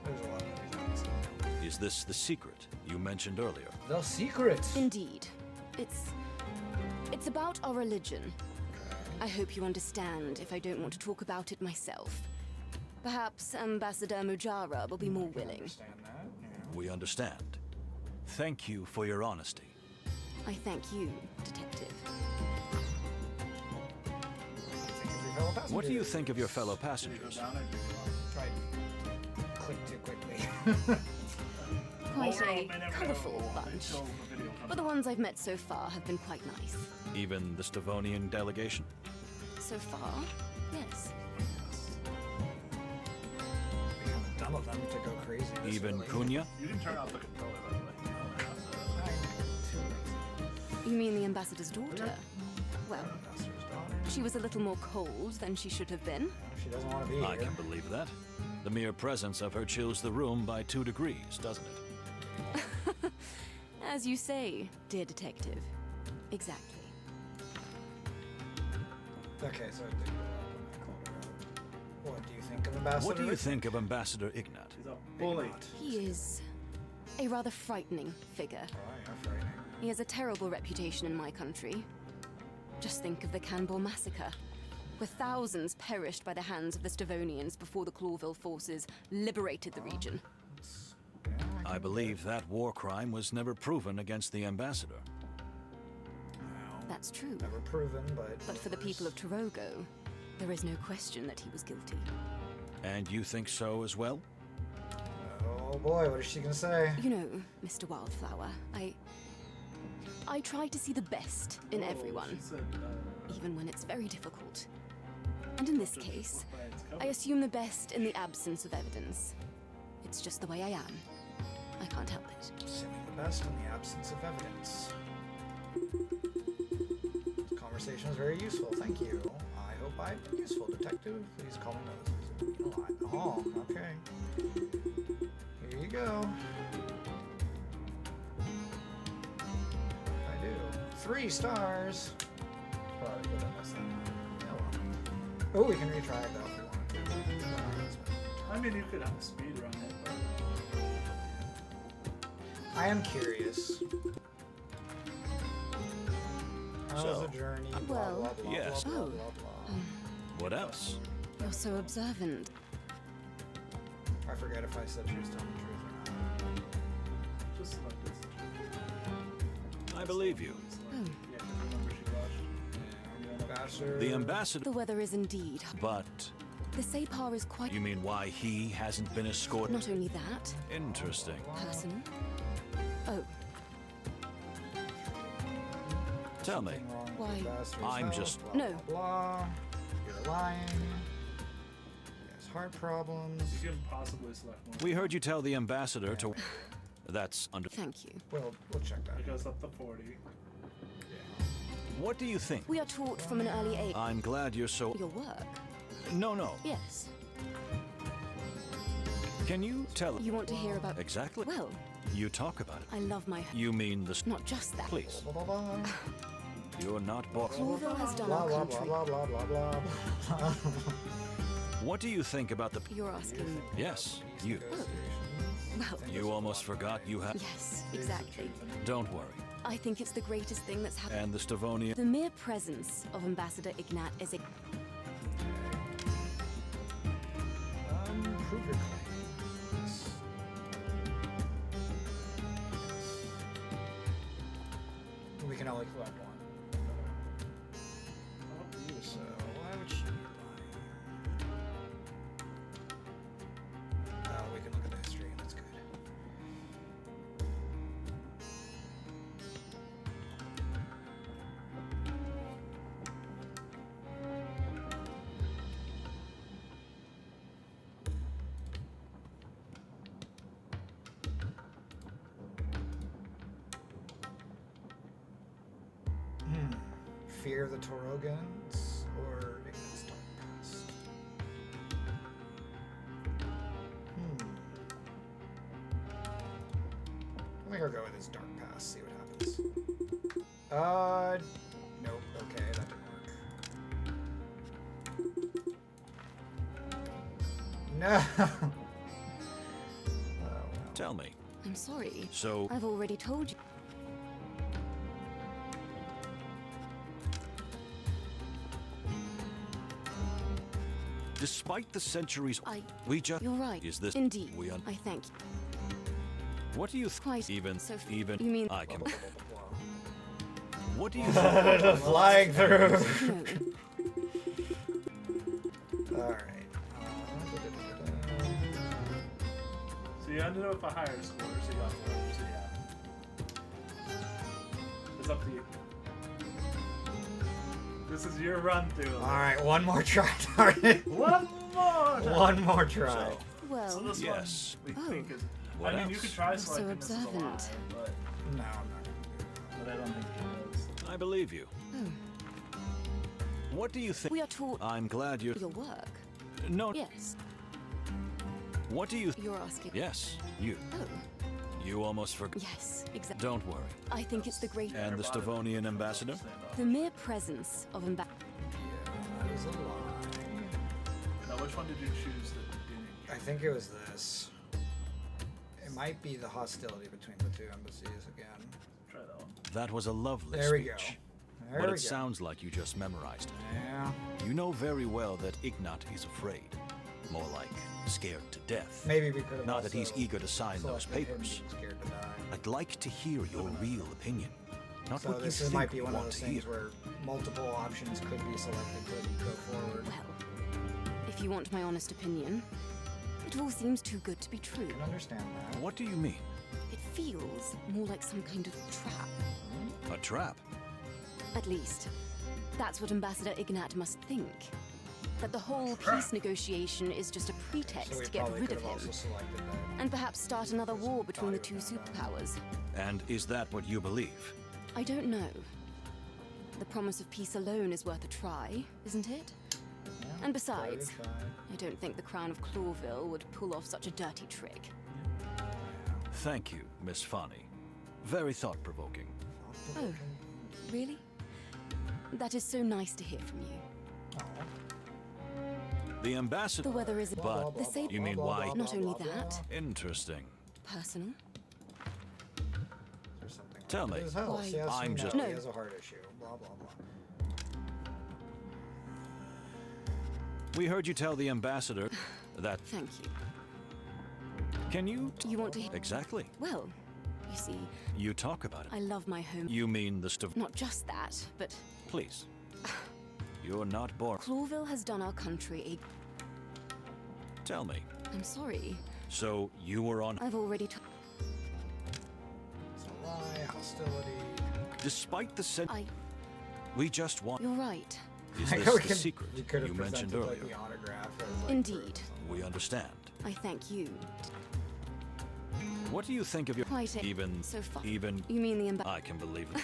There's a lot of movies I haven't seen. Is this the secret you mentioned earlier? The secret. Indeed. It's about our religion. I hope you understand if I don't want to talk about it myself. Perhaps Ambassador Mujara will be more willing. Understand that? Yeah. We understand. Thank you for your honesty. I thank you, Detective. What do you think of your fellow passengers? Tried to click too quickly. Quite a colourful bunch. But the ones I've met so far have been quite nice. Even the Stavonian delegation? So far, yes. Dumb of them to go crazy. this Even early. Cunha? You didn't turn off the controller, by the way. You mean the ambassador's daughter? Well, she was a little more cold than she should have been. She doesn't want to be I here. can believe that. The mere presence of her chills the room by 2 degrees, doesn't it? As you say, dear detective. Exactly. Okay, so what do you think of Ambassador? What do you think of Ambassador Ignat? He's a bully. He is a rather frightening figure. Oh, yeah, frightening. He has a terrible reputation in my country. Just think of the Canberra massacre, where thousands perished by the hands of the Stavonians before the Clawville forces liberated the region. I believe that war crime was never proven against the ambassador. That's true. Never proven, but. But for the people of Toge, there is no question that he was guilty. And you think so as well? Oh boy, what is she gonna say? You know, Mr. Wildflower, I try to see the best in everyone, She said, even when it's very difficult. And in this case, I assume the best in the absence of evidence. It's just the way I am. I can't help it. Assuming the best in the absence of evidence. This conversation is very useful, thank you. I hope I've been useful, detective. Please call me Moses. Oh, okay. Here you go. I do. 3 stars. Probably good I messed that up. Oh, well. Oh, we can retry it though if we wanted to. I mean, you could have a speed run it, but I am curious. How's So, the journey? well, blah, blah, blah, yes. blah, blah, Oh. blah, blah. What else? You're so observant. I forget if I said she was telling the truth or not. just like this. I believe you. Yeah, 'cause remember she watched. Ambassador. The ambassador... The weather is indeed. But The Separ is quite. you mean why he hasn't been escorted? Not only that, Interesting. personal. Oh, Tell me. Something wrong with Why? the ambassador's I'm house, just- blah, No. Blah, blah. You're lying. Yes, heart problems. You can possibly select more. We heard you tell the ambassador to... That's under... Thank you. We'll check that. It goes up to 40. What do you think? We are taught from an early age. I'm glad you're so... Your work? No. Yes. Can you tell... You want to hear about... Exactly. Well... You talk about it. I love my... You mean the... Not just that. Please. You're not bored. Clawville has done Blah, our blah, country. blah, blah, blah, blah, blah. What do you think about the... You're asking... Yes, you. Well... You almost forgot you had... Yes, exactly. Don't worry. I think it's the greatest thing that's happened. And the Stavonian... The mere presence of Ambassador Ignat as a... Prove your claims. We can only collect one. So why would she be lying? We can look at the history and that's good. Fear of the Torogans or Ignat's Dark Past? I think I'll go with his Dark Past, see what happens. Nope, okay, that didn't work. No! Oh, well. Tell me. I'm sorry. So... I've already told you. Despite the centuries... We just... You're right. Is this... Indeed. We I thank you. What do you... Quite. Even... So even... You mean... I can... What do you think? Flying through! No. Alright. So you ended up with a higher score, so you got 4, so yeah. It's up to you. This is your run through. Alright, one more try, darn it. One more try. One more try. So Well... this Yes. one we think is... What I mean, else? you could try You're so selecting this as a lie, observant. but No, I'm not gonna I don't think it is. I believe you. What do you think? We are taught... I'm glad you're... Your work? No. Yes. What do you... You're asking... Yes, you. Oh. You almost forgot. Yes, exactly. Don't worry. I think it's the great... And the Stavonian ambassador? The mere presence of Yeah, that is a lie. Now, which one did you choose at the beginning? I think it was this. It might be the hostility between the two embassies again. Try that one. That was a lovely There we speech. go. There But we it go. sounds like you just memorized it. Yeah. You know very well that Ignat is afraid. More like scared to death. Maybe we could have Not that he's also eager to sign those selected him papers. being scared to die. I'd like to hear your real opinion. Not So what you this think might be you one of want those to things hear. where multiple options could be selected to go forward. Well, if you want my honest opinion, it all seems too good to be true. I can understand that. What do you mean? It feels more like some kind of trap. A trap? At least, that's what Ambassador Ignat must think. That the whole peace negotiation is just a pretext So we to get probably rid could of have him. also selected that. And perhaps start another war between the two superpowers. And is that what you believe? I don't know. The promise of peace alone is worth a try, isn't it? Yeah, And besides, very fine. I don't think the Crown of Clawville would pull off such a dirty trick. Thank you, Miss Fanny. Very thought-provoking. Oh, really? That is so nice to hear from you. The ambassador... The weather is... But The same... you mean why? Not only that, Interesting. personal. Or something. Tell me. His health. Why? Yes, I'm we just- know No. He has a heart issue. Blah blah blah. We heard you tell the ambassador that... Thank you. Can you... You want to... Exactly. Well, you see, You talk about it. I love my home. You mean the stuff... Not just that, but Please. You're not bored. Clawville has done our country Tell me. I'm sorry. So, you were on... I've already It's a lie. Hostility. Despite the... I... We just want... You're right. Is I this know the secret you could have you mentioned presented earlier? like the autograph. As, like, Indeed. We understand. I thank you. What do you think of your Quite a- even so far. even? You mean the I can believe it.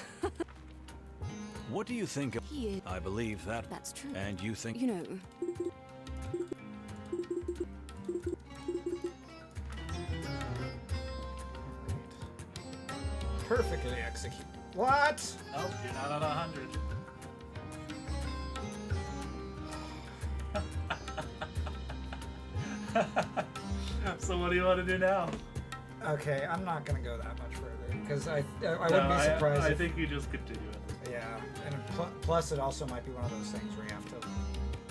What do you think of? He is. I believe that. That's true. And you think? You know, Perfectly executed. What? Oh, you're not on 100. So what do you want to do now? Okay, I'm not gonna go that much further because I No, wouldn't be surprised. I if, think you just continue it. Yeah, and plus it also might be one of those things where you have to.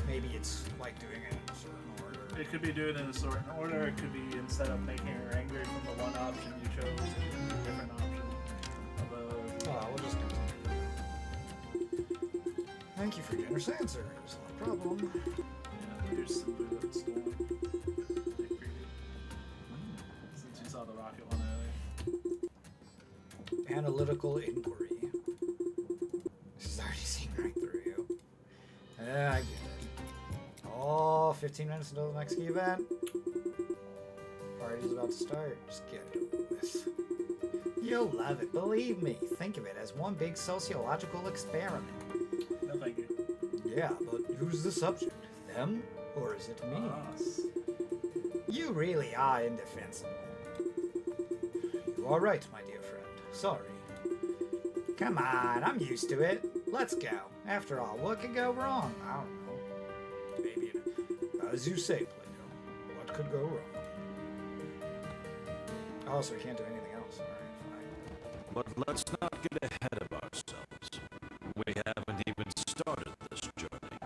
Maybe it's like doing it in a certain order. It could be doing it in a certain order. It could be instead of making her angry from the one option you chose, it could be a different option. Oh, we'll just continue. Thank you for your generous answers. No problem. Yeah, here's some food at the store. Take preview. Since you saw the rocket one earlier. Analytical inquiry. She's already seen right through you. Yeah, I get it. Oh, 15 minutes until the next key event. Party's about to start. Just get it over with. You'll love it, believe me. Think of it as one big sociological experiment. No, thank you. Yeah, but who's the subject? Them? Or is it me? Us. You really are indefensible. You are right, my dear friend. Sorry. Come on, I'm used to it. Let's go. After all, what could go wrong? I don't know. Maybe, as you say, Plato, what could go wrong? Oh, so we can't do anything else. All right, fine. But let's not get ahead of ourselves. We haven't even started this journey.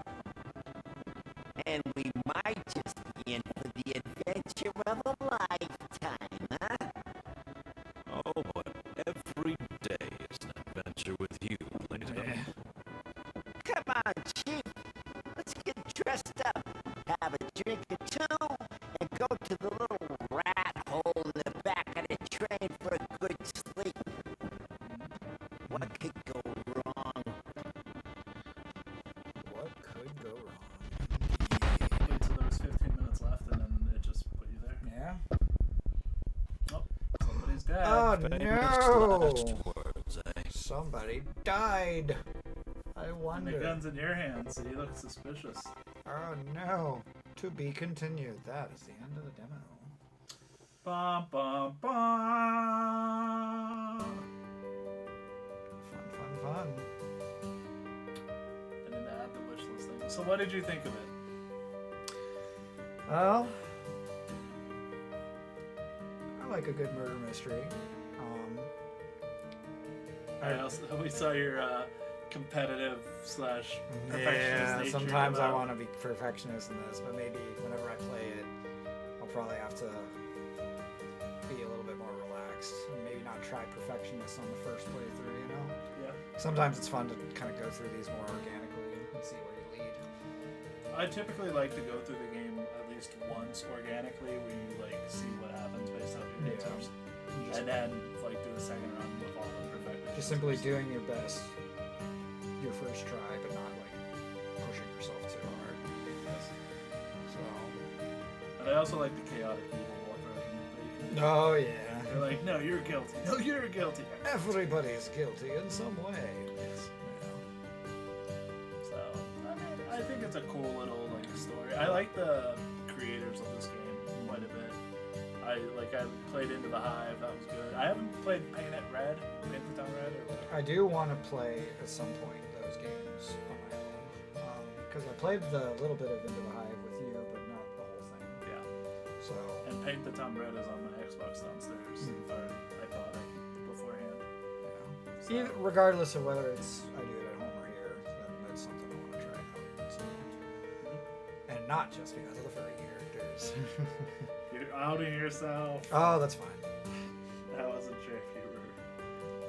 And we might just be in for the adventure of a lifetime, huh? Oh, but every day is an adventure with you, Plato. Come on, Chief. Let's get dressed up, have a drink or two, and go to the little rat hole in the back of the train for a good sleep. What could go wrong? What could go wrong? Wait till there was 15 minutes left and then it just put you there. Yeah. Oh, somebody's dead. Oh no! Last words, eh? Somebody died. I And wonder. the gun's in your hands, so you look suspicious. Oh no. To be continued. That is the end of the demo. Bum, bum, bum. Fun. I didn't add the wish list thing. So what did you think of it? Well, I like a good murder mystery. We saw your competitive / perfectionist nature. Sometimes I want to be perfectionist in this, but maybe whenever I play it, I'll probably have to be a little bit more relaxed and maybe not try perfectionist on the first playthrough, you know? Yeah. Sometimes it's fun to kind of go through these more organically and see where you lead. I typically like to go through the game at least once organically, where you like see what happens based off your answers, and then like do a second run with all the perfected. Just simply doing your best your first try, but not like pushing yourself too hard. Yes. So. And I also like the chaotic evil war version. Oh yeah. They're like, no, you're guilty. No, you're guilty. Everybody's guilty in some way. Yes. So I think it's a cool little like story. I like the creators of this game quite a bit. I played Into the Hive. That was good. I haven't played Paint It Red, Paint the Town Red, or whatever. I do want to play at some point those games on my own because I played the little bit of Into the Hive with you, but not the whole thing. Yeah. So. And Paint the Town Red is on my Xbox downstairs. I bought it beforehand. Yeah. So. Either, regardless of whether it's I do it at home or here, then that's something I want to try out. So. And not just because of the furry characters. You're outing yourself. Oh, that's fine. I wasn't sure if you were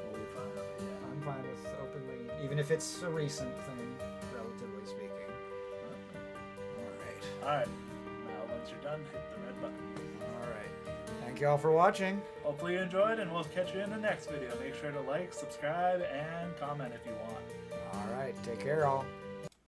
totally fine with it. Yeah. I'm fine with openly, even if it's a recent thing, relatively speaking. Alright. Now, once you're done, hit the red button. Alright. Thank you all for watching. Hopefully you enjoyed, and we'll catch you in the next video. Make sure to like, subscribe, and comment if you want. Alright. Take care, all.